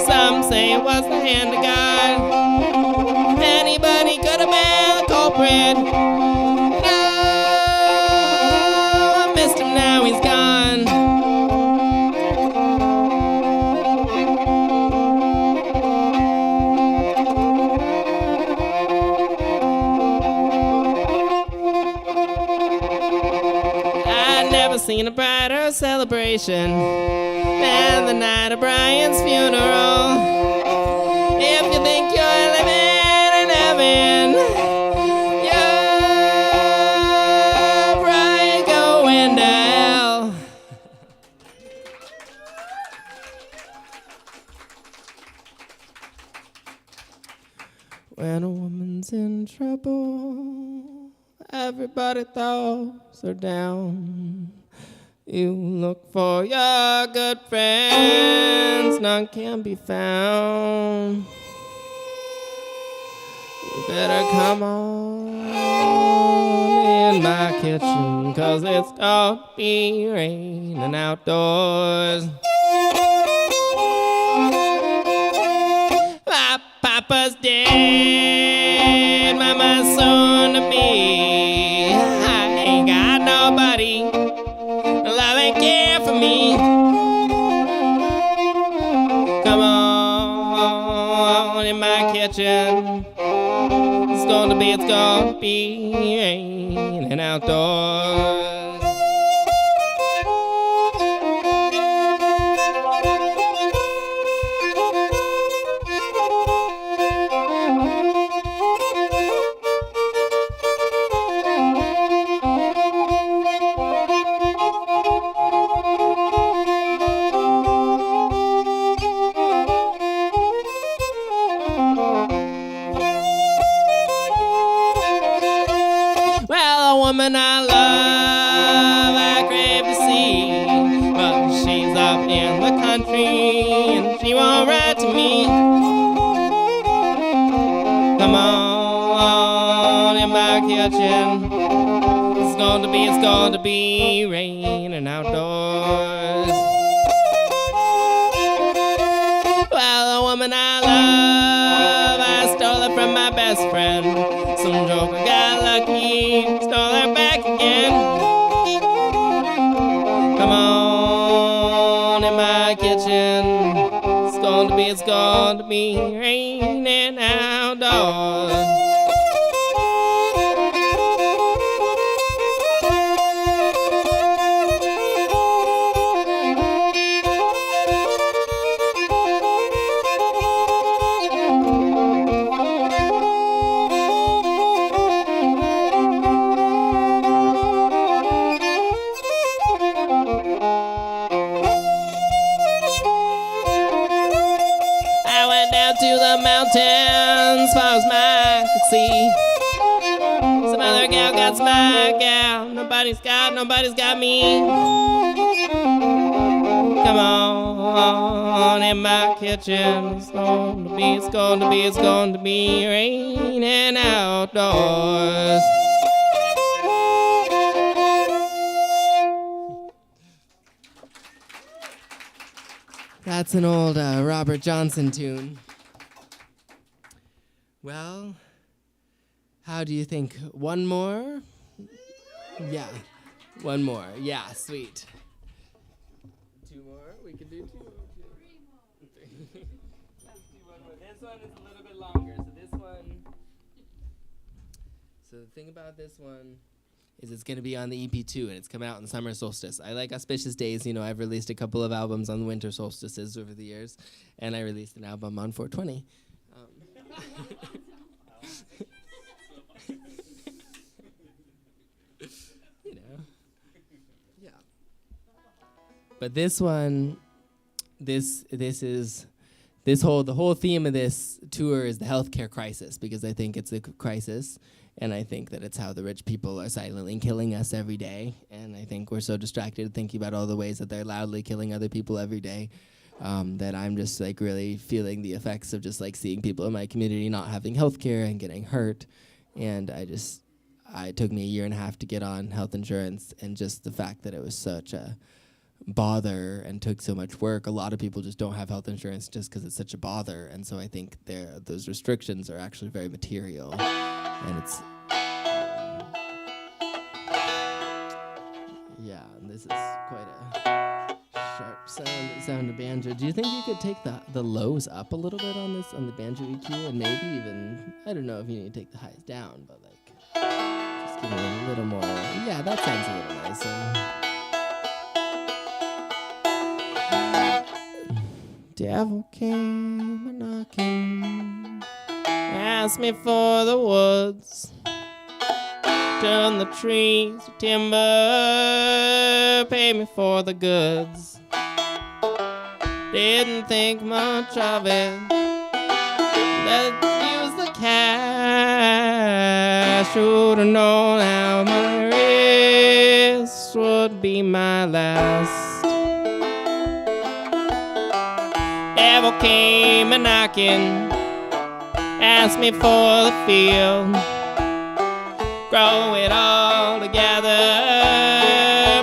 Some say it was the hand of God. Anybody could have been a culprit. No, I missed him, now he's gone. I'd never seen a brighter celebration than the night of Brian's funeral. If you think you're living in heaven, you're Brian going to hell. When a woman's in trouble, everybody throws her down. You look for your good friends, none can be found. You better come on in my kitchen, 'cause it's gonna be raining outdoors. My papa's dead, mama's soon to be. I ain't got nobody love and care for me. Come on in my kitchen. It's gonna be raining outdoors. Woman I love, I crave to see, but she's up in the country and she won't write to me. Come on in my kitchen. It's going to be raining outdoors. Well, a woman I love, I stole her from my best friend. Some joker got lucky, stole her back again. Come on in my kitchen. It's going it's gonna be raining outdoors. Mountains, far as my could see. Some other gal got my gal. Nobody's got me. Come on in my kitchen. It's going to be raining outdoors. That's an old Robert Johnson tune. Well, how do you think? One more? Yeah, one more. Yeah, sweet. Two more? We can do two. Three more. This one is a little bit longer. So the thing about this one is it's going to be on the EP too, and it's coming out in the summer solstice. I like auspicious days. You know, I've released a couple of albums on the winter solstices over the years, and I released an album on 420. You know, yeah. But this one, the whole theme of this tour is the healthcare crisis, because I think it's a crisis, and I think that it's how the rich people are silently killing us every day, and I think we're so distracted thinking about all the ways that they're loudly killing other people every day. That I'm just like really feeling the effects of just like seeing people in my community not having health care and getting hurt. And it took me a year and a half to get on health insurance, and just the fact that it was such a bother and took so much work. A lot of people just don't have health insurance just because it's such a bother. And so I think those restrictions are actually very material. And it's, yeah, and this is quite a sharp sound of banjo. Do you think you could take the lows up a little bit on the banjo EQ, and maybe even, I don't know if you need to take the highs down, but like just give it a little more. Yeah, that sounds a little nicer. Devil came a-knocking, asked me for the woods, turn the trees to timber, pay me for the goods. Didn't think much of it, let's use the cash. Should've known how my wrist would be my last. Devil came a-knocking, asked me for the field, grow it all together,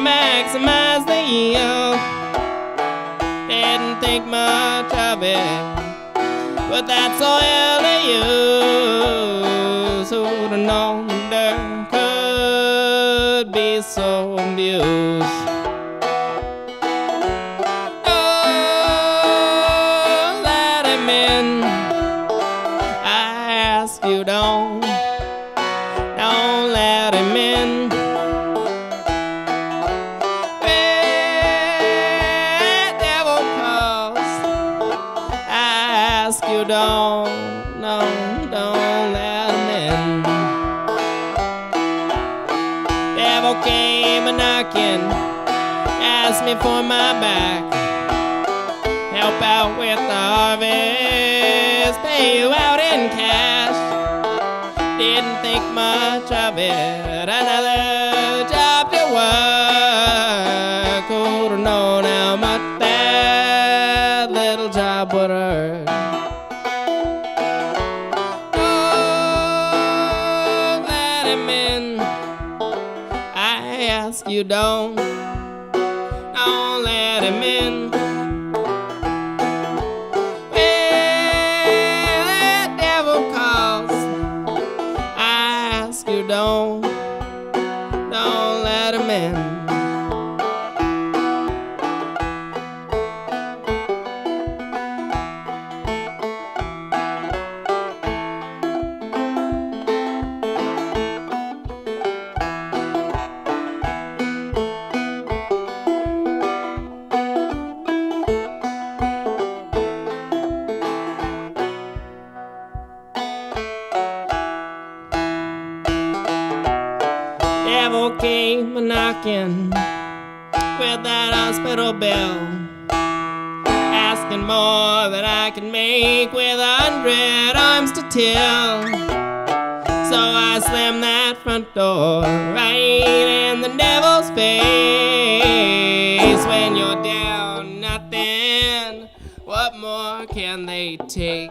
maximize the yield. Didn't think much of it, but that's all they use. Who'd have known there could be so abused? Oh, let him in, I ask you, don't let him in. When devil calls, I ask you, don't let him in. Devil came a-knocking, asked me for my back, help out with the harvest, pay you out in cash. Didn't think much of it, another job to work. Who'd have known how much that little job would earn? Oh, let him in, I ask you, don't let him in. Don't let him in. get that hospital bill, asking more than I can make with 100 arms to till. So I slam that front door right in the devil's face. When you're down nothing, what more can they take?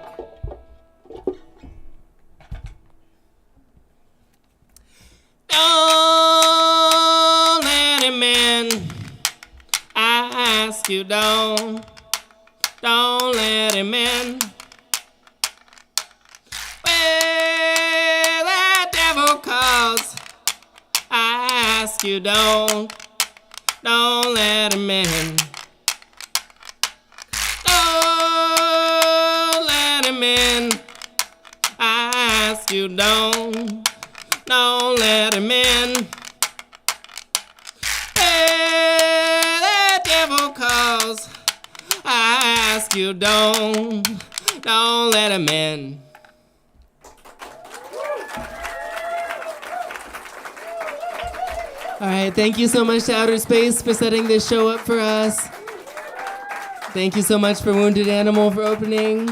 Don't let him in. I ask you, don't let him in. Where that devil calls, I ask you, don't let him in. Don't let him in. I ask you, don't let him in. Hey, that devil calls, I ask you, don't let him in. All right, thank you so much to Outer Space for setting this show up for us. Thank you so much for Wounded Animal for opening.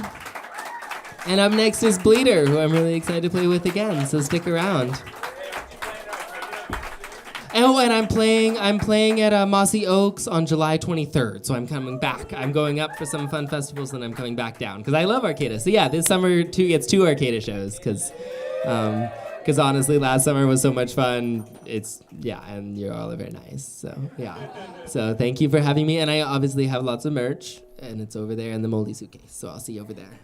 And up next is Bleater, who I'm really excited to play with again, so stick around. Oh, and I'm playing at Mossy Oaks on July 23rd, so I'm coming back. I'm going up for some fun festivals, then I'm coming back down, because I love Arcata. So yeah, this summer it's two Arcata shows, because honestly, last summer was so much fun. And you're all very nice, so yeah. So thank you for having me, and I obviously have lots of merch, and it's over there in the moldy suitcase, so I'll see you over there.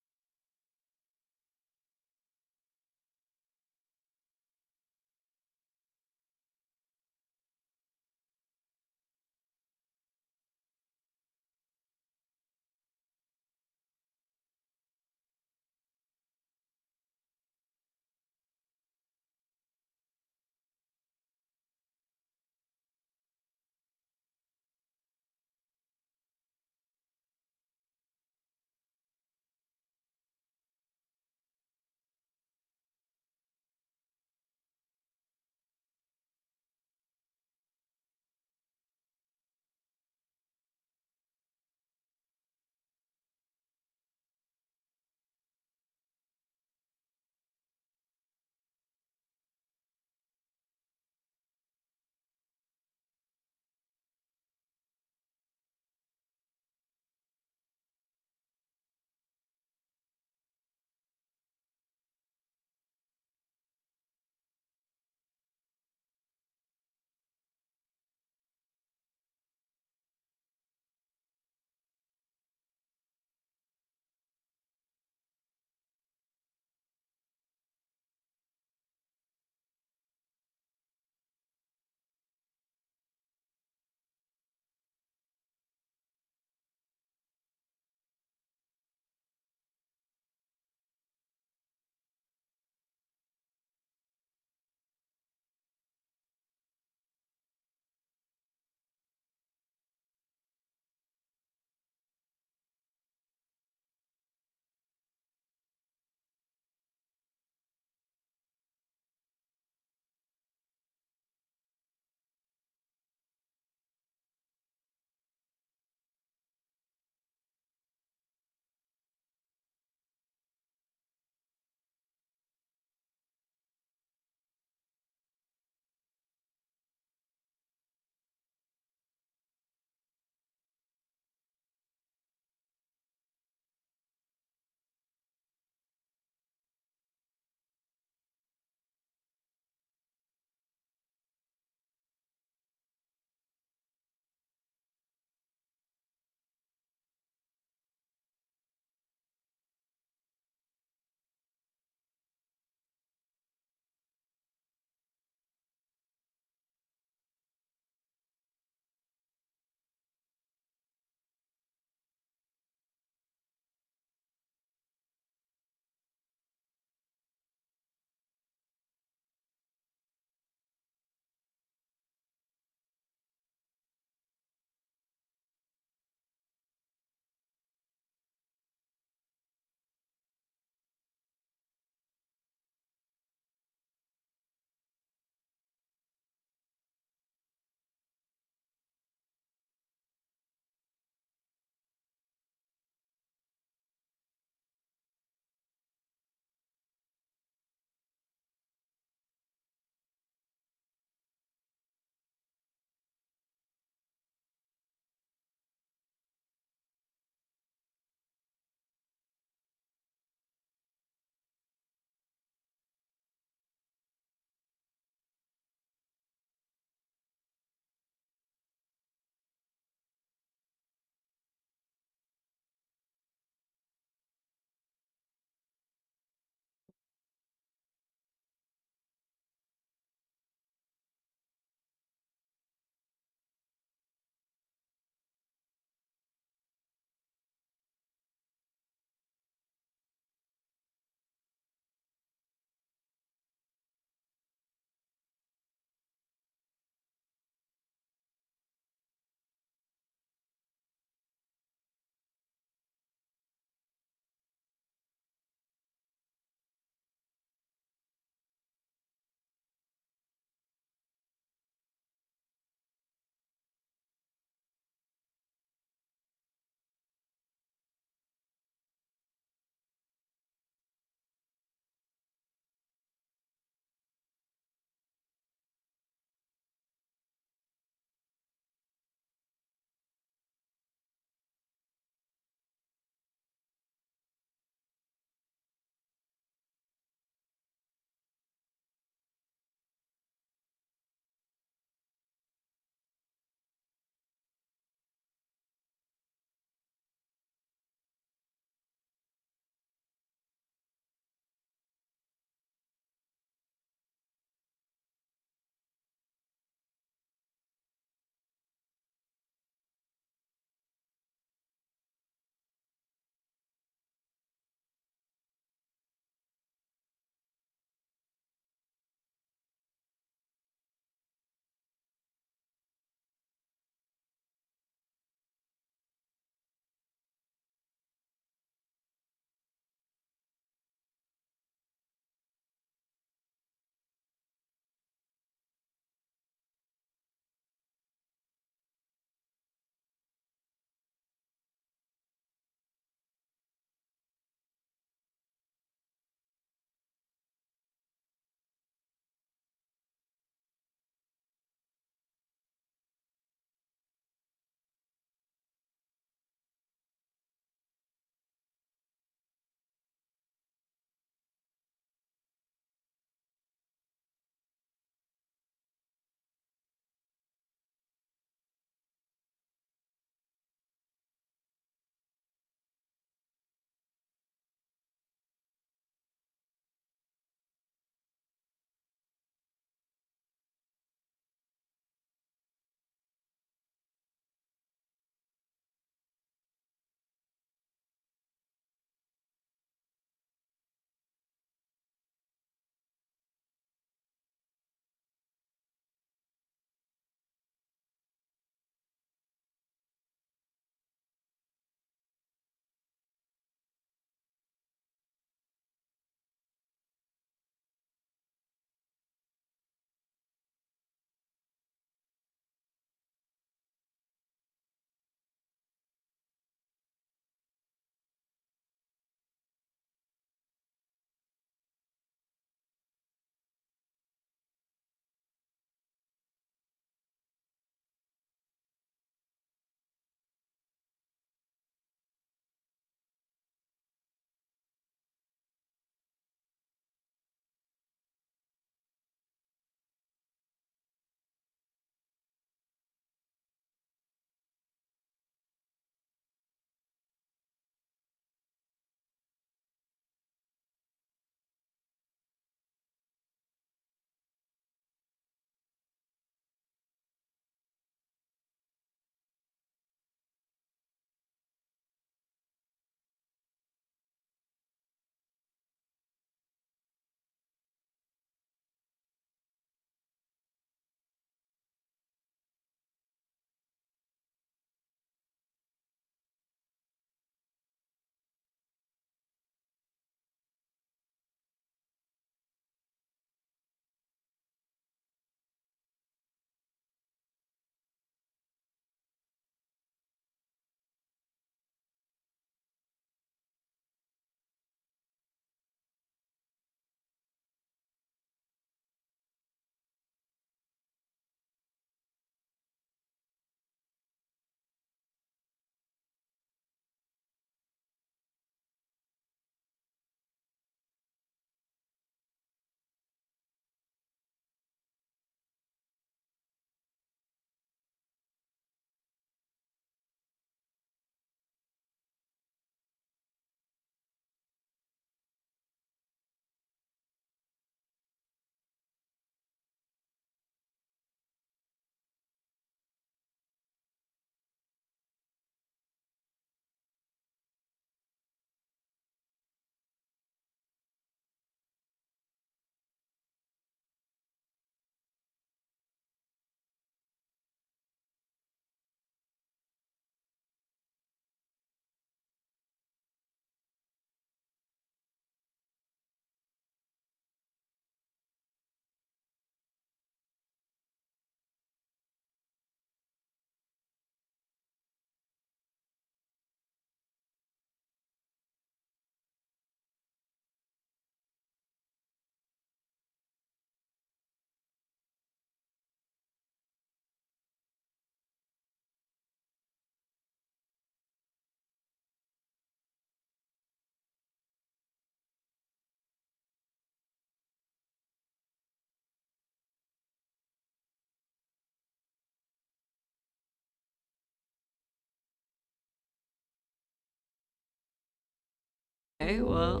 Okay, well,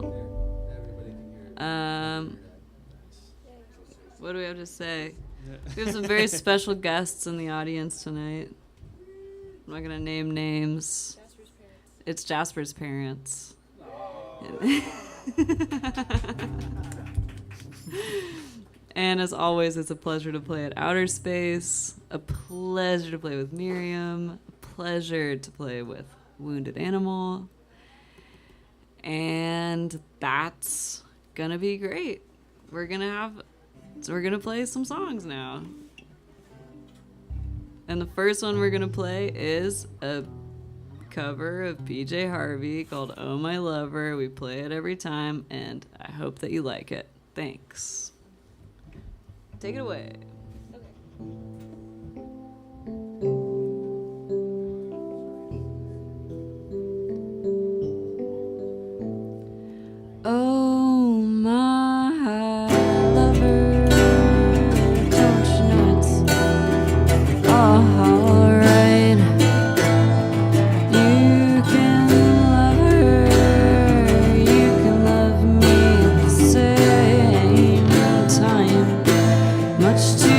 what do we have to say? We have some very special guests in the audience tonight. I'm not gonna name names. It's Jasper's parents. And as always, it's a pleasure to play at Outer Space, a pleasure to play with Miriam, a pleasure to play with Wounded Animal. And that's gonna be great. We're gonna play some songs now. And the first one we're gonna play is a cover of PJ Harvey called Oh My Lover. We play it every time, and I hope that you like it. Thanks. Take it away. Oh my lover, don't you know it's alright? You can love her, you can love me at the same time. Much to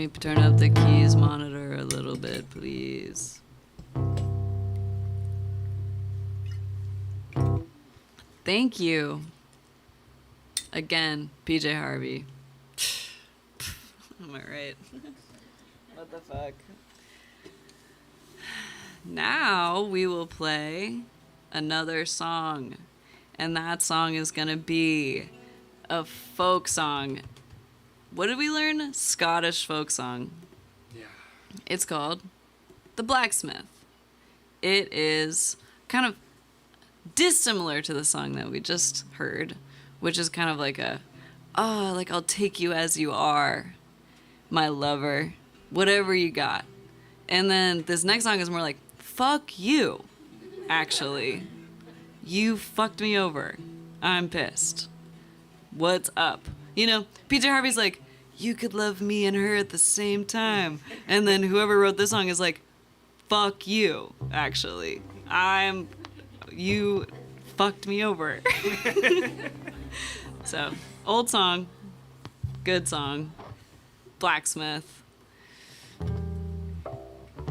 me turn up the keys monitor a little bit, please. Thank you. Again, PJ Harvey. Am I right? What the fuck? Now we will play another song. And that song is gonna be a folk song. What did we learn? Scottish folk song. Yeah. It's called The Blacksmith. It is kind of dissimilar to the song that we just heard, which is kind of like like I'll take you as you are, my lover, whatever you got. And then this next song is more like, fuck you, actually. You fucked me over. I'm pissed. What's up? You know, PJ Harvey's like, you could love me and her at the same time. And then whoever wrote this song is like, fuck you, actually. You fucked me over. So, old song, good song, Blacksmith.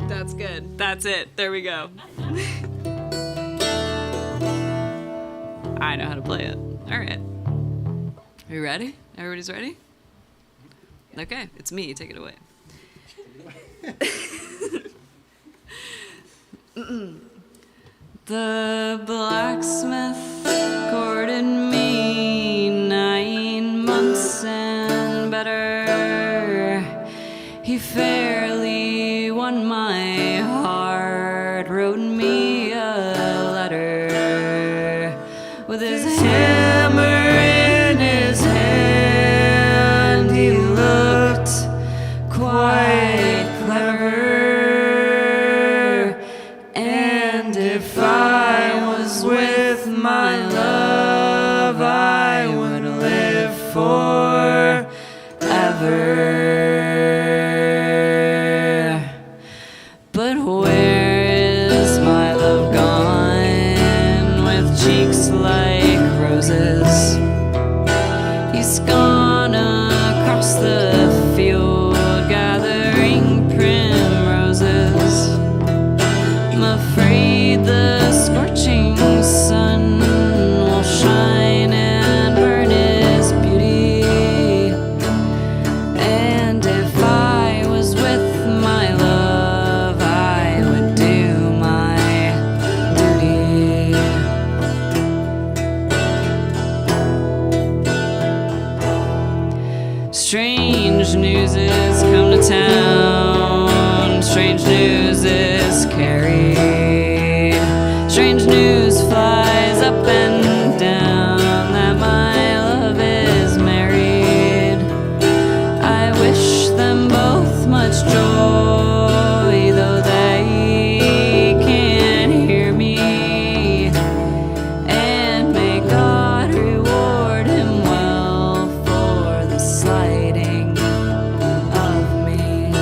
That's good. That's it. There we go. I know how to play it. All right. Are you ready? Everybody's ready? Okay, it's me. Take it away. The blacksmith courted me 9 months and better. He fairly won my heart, wrote me a letter with his hammer in his hand. He looked quite clever, and if I was with my love, I would live forever. But where is my love gone, with cheeks like roses? He's gone across the field, gathering primroses. I'm afraid the scorching sun will shine and burn his beauty. And if I was with my love, I would do my duty. Strange news has come to town. Strange news is carried. Strange news flies up and down that my love is married. I wish them both much joy, though they can't hear me. And may God reward him well for the slighting of me.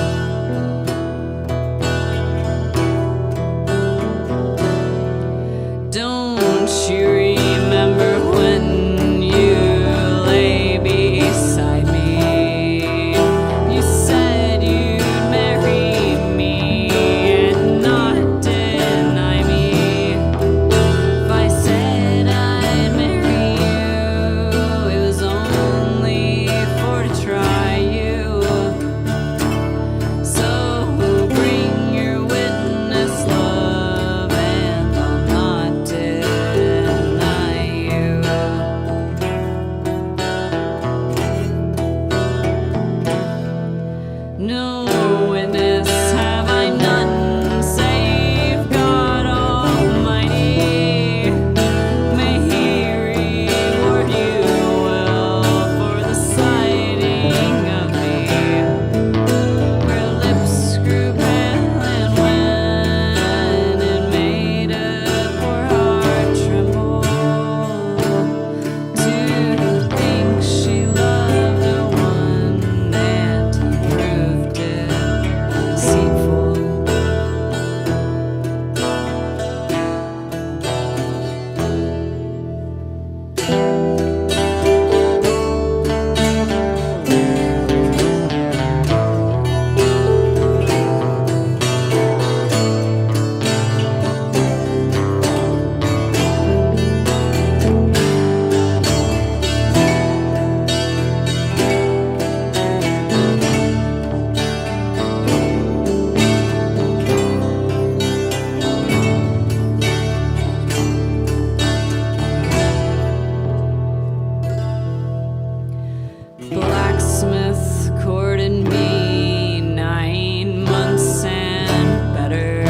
Blacksmith courted me 9 months and better.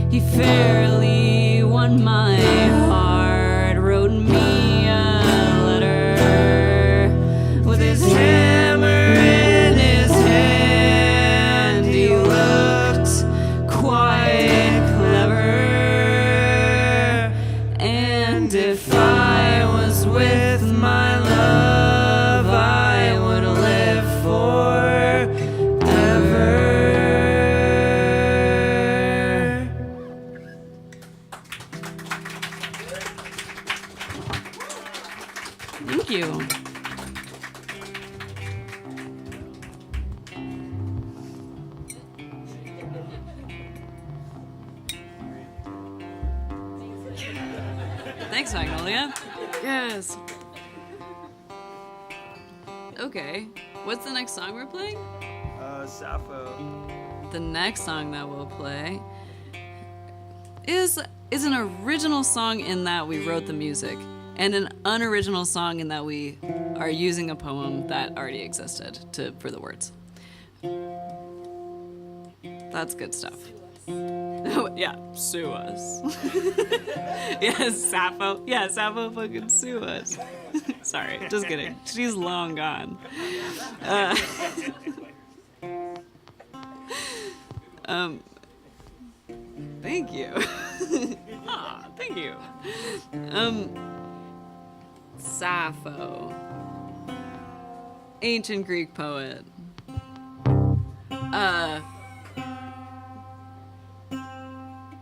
He fairly won my heart, wrote me a letter with his hammer in his hand. He looked quite clever, and if I was with my love, I would live forever. Thank you. Thanks, Magnolia. Yes. Okay. What's the next song we're playing? Sappho. The next song that we'll play is an original song in that we wrote the music, and an unoriginal song in that we are using a poem that already existed for the words. That's good stuff. Oh, yeah, sue us. Yes, Sappho. Yeah, Sappho fucking sue us. Sorry, just kidding. She's long gone. Thank you. Aw, thank you. Sappho. Ancient Greek poet.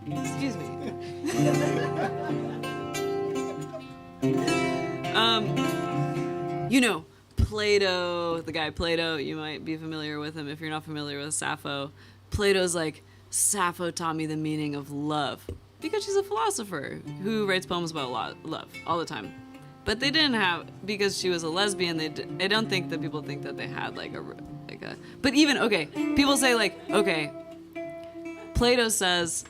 Excuse me. You know, Plato, the guy Plato, you might be familiar with him if you're not familiar with Sappho. Plato's like, Sappho taught me the meaning of love. Because she's a philosopher who writes poems about love all the time. But they didn't have, because she was a lesbian, I don't think that people think that they had but even, okay, people say like, okay, Plato says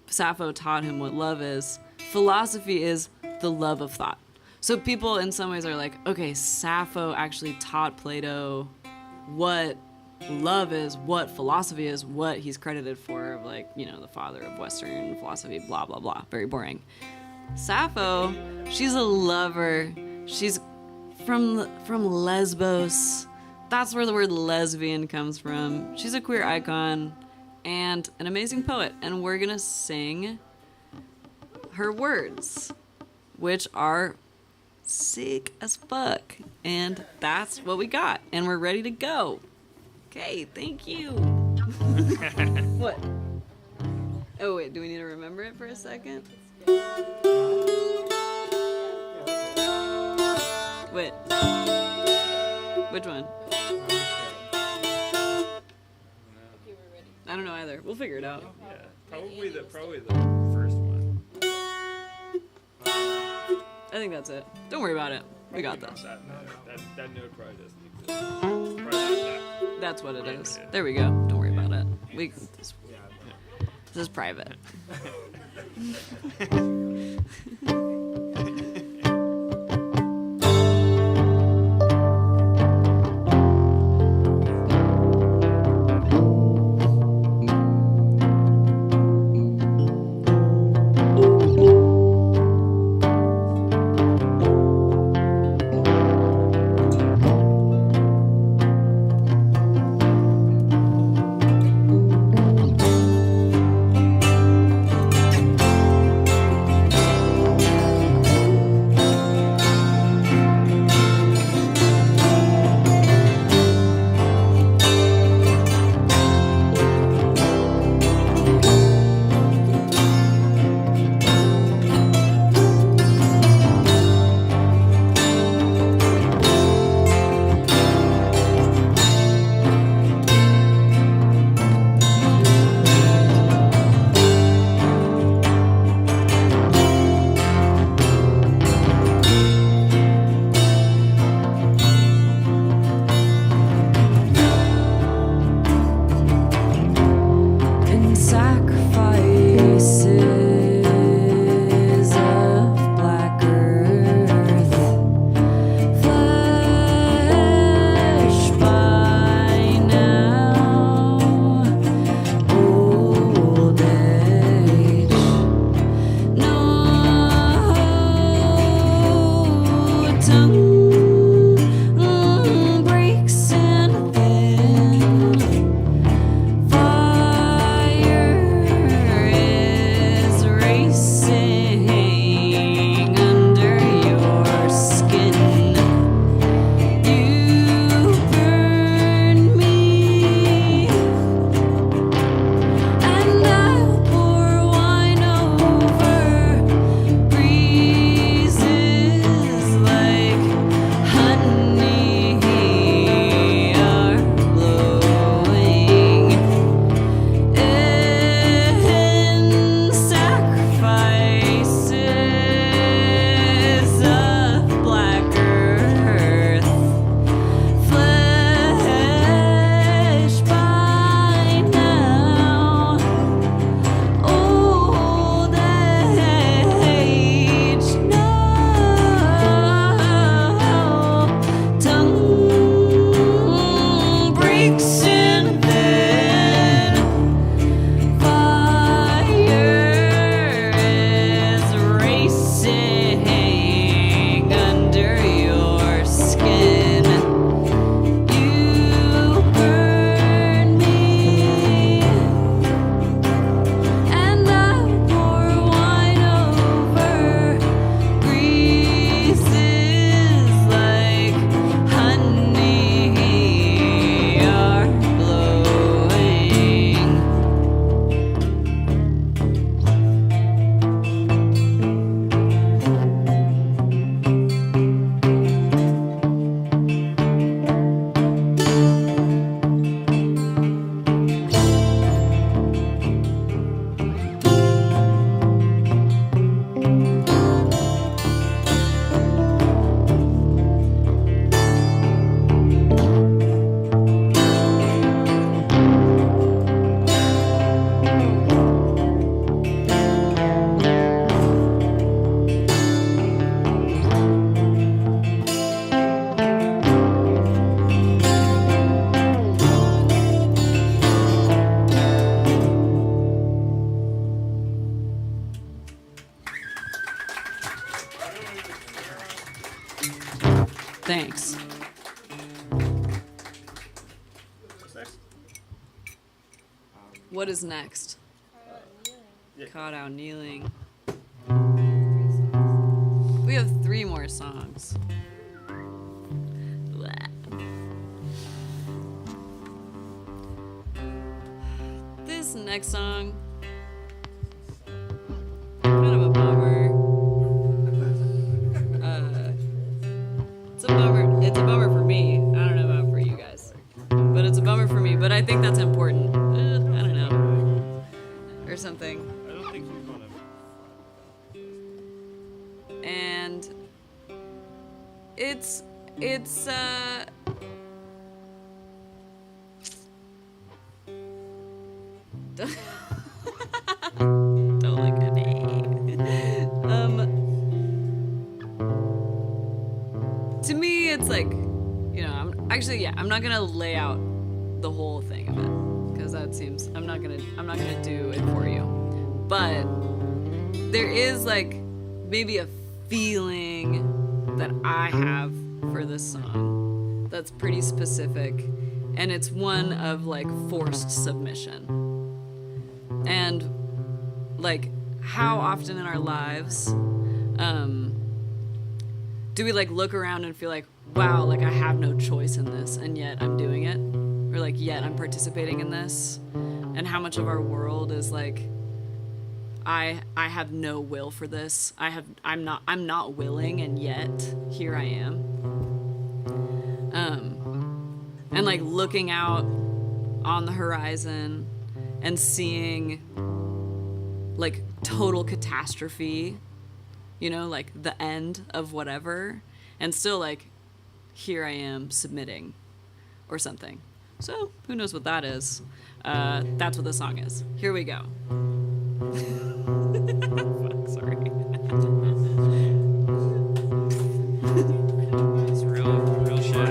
Sappho taught him what love is. Philosophy is the love of thought. So people in some ways are like, okay, Sappho actually taught Plato what love is, what philosophy is, what he's credited for, like, you know, the father of Western philosophy, blah, blah, blah. Very boring. Sappho, she's a lover. She's from Lesbos. That's where the word lesbian comes from. She's a queer icon and an amazing poet. And we're gonna sing her words, which are sick as fuck. And that's what we got. And we're ready to go. Okay, thank you. What? Oh, wait, do we need to remember it for a second? Wait. Which one? I don't know either. We'll figure it out. Yeah, probably the first one. I think that's it. Don't worry about it. We got this. That note probably doesn't exist. Probably that. That's what it is. There we go. Don't worry about it. This is private. Thanks. What's next? What is next? Caught out kneeling. We have 3 more songs. Blah. This next song, kind of a bummer. It's a bummer. It's a bummer for me. I don't know about for you guys, but it's a bummer for me. But I think that's important. I don't know, or something. I don't think you're gonna. And it's don't look at me. To me it's like, you know, I'm not gonna lay out the whole thing of it, because that seems I'm not gonna do it for you. But there is like maybe a feeling that I have for this song that's pretty specific, and it's one of like forced submission. And like, how often in our lives do we like look around and feel like, wow, like I have no choice in this, and yet I'm doing it, or like yet I'm participating in this? And how much of our world is like, I have no will for this. I'm not willing, and yet here I am. And like looking out on the horizon and seeing like total catastrophe, you know, like the end of whatever, and still like, here I am submitting or something. So who knows what that is? That's what the song is. Here we go. Fuck, sorry. It's real shit.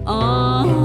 Oh.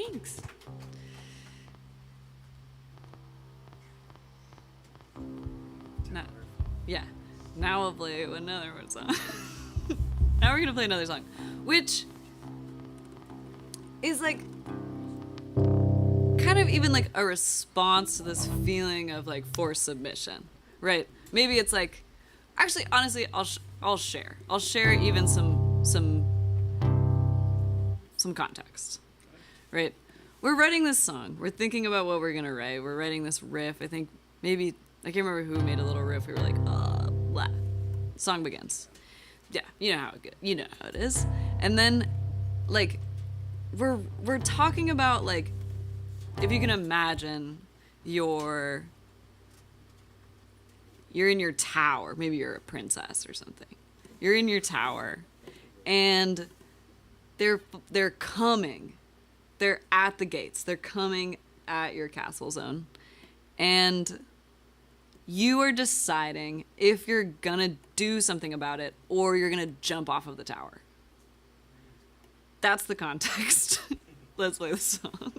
Thanks. Now, yeah. Now we'll play another one song. Now we're gonna play another song, which is like kind of even like a response to this feeling of like forced submission, right? Maybe it's like, actually, honestly, I'll share even some context, right? We're writing this song. We're thinking about what we're gonna write. We're writing this riff. I think maybe I can't remember who made a little riff. We were like, blah. Song begins. Yeah, you know how it is. And then, like, we're talking about like, if you can imagine you're in your tower. Maybe you're a princess or something. You're in your tower, and they're coming. They're at the gates. They're coming at your castle zone, and you are deciding if you're gonna do something about it or you're gonna jump off of the tower. That's the context. Let's play the song.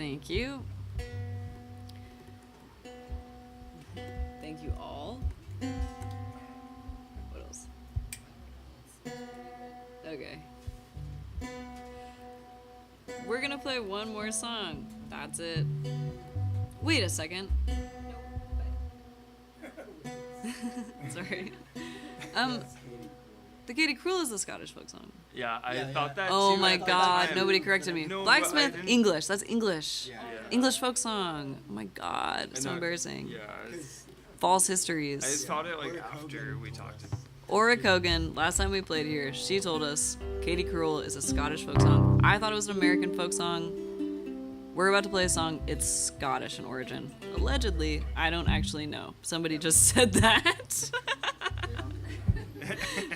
Thank you. Thank you all. What else? Okay. We're gonna play one more song. That's it. Wait a second. Sorry. The Katie Cruel is a Scottish folk song. Yeah, I thought that Oh too my at the god, time. nobody corrected me. No, Blacksmith, but I didn't- English. That's English. Yeah. English folk song. Oh my god, so know- embarrassing. Yeah, it's- False I histories. just thought it like after we talked. Aura Kogan, last time we played here, she told us Katie Cruel is a Scottish folk song. I thought it was an American folk song. We're about to play a song. It's Scottish in origin. Allegedly, I don't actually know. Somebody just said that.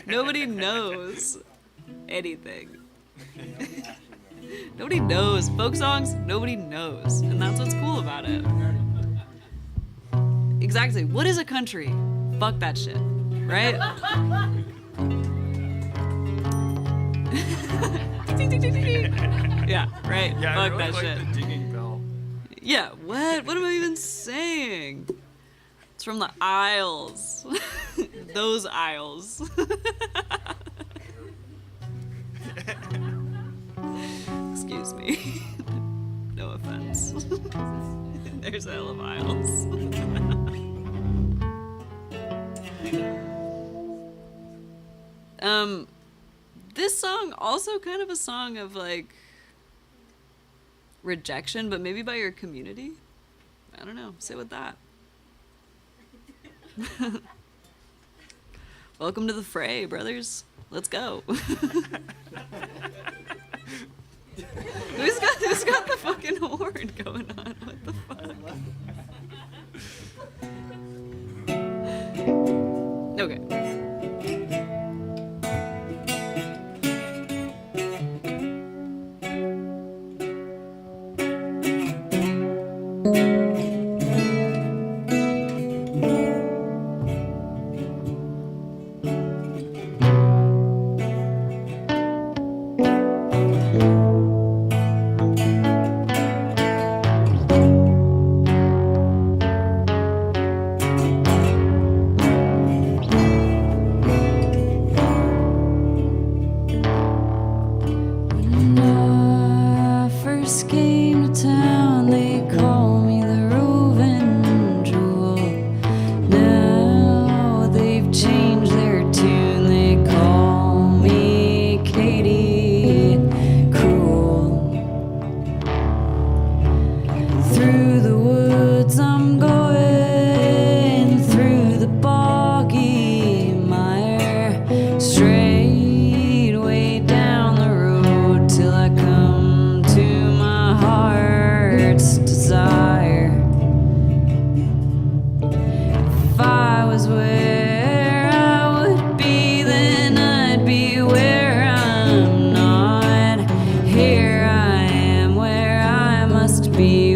Nobody knows anything. Nobody knows. Folk songs, nobody knows. And that's what's cool about it. Exactly. What is a country? Fuck that shit. Right? Yeah, right. Yeah, Fuck I really that like shit. the dinging bell. Yeah, what? What am I even saying? It's from the Isles. Those Isles. Excuse me. No offense. There's a hell of Isles. This song also kind of a song of like rejection, but maybe by your community. I don't know. Sit with that. Welcome to the fray, brothers. Let's go. Who's got the fucking horn going on? What the fuck? Okay. Be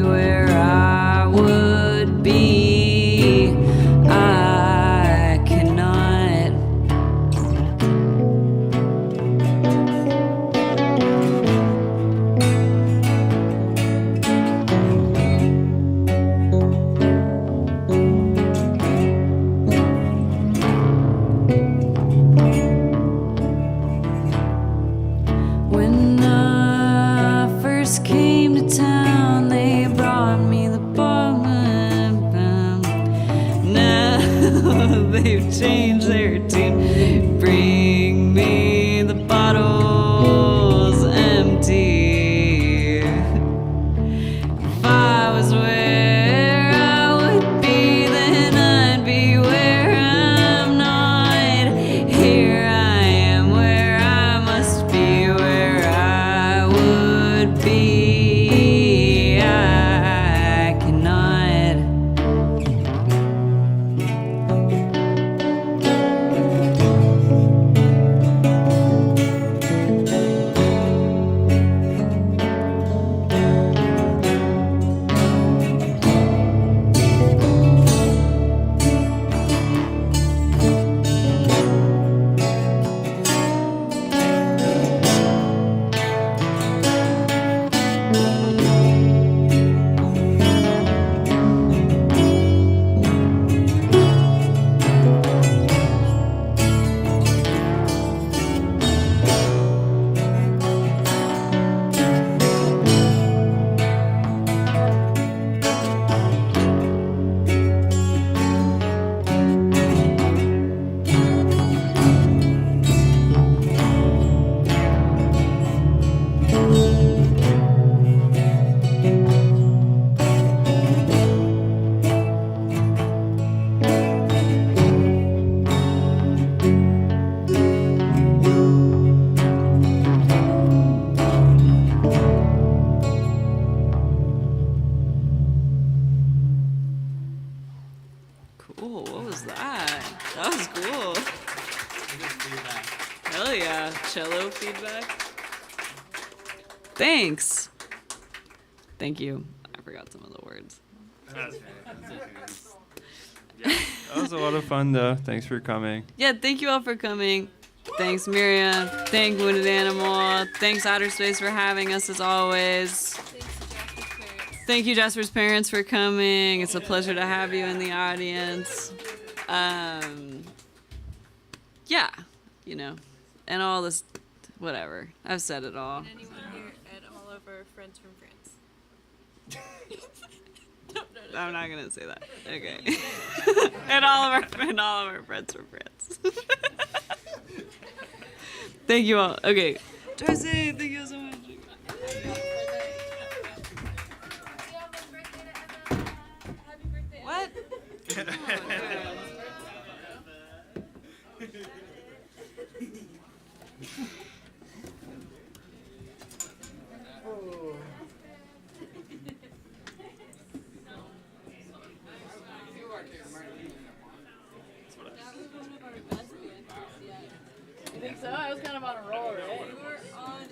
Thanks. Thank you. I forgot some of the words. That was a lot of fun, though. Thanks for coming. Yeah, thank you all for coming. Thanks, Miriam. Thank Wounded Animal. Thanks, Outer Space, for having us, as always. Thank you, Jasper's parents, for coming. It's a pleasure to have you in the audience. Yeah, you know, and all this, whatever. I've said it all. And anyone here at all of our friends from France. I'm not gonna say that. Okay. and all of our friends from France. Thank you all. Okay. Tracy, thank you so much. What? I think so. I was kind of on a roll, right? We were on a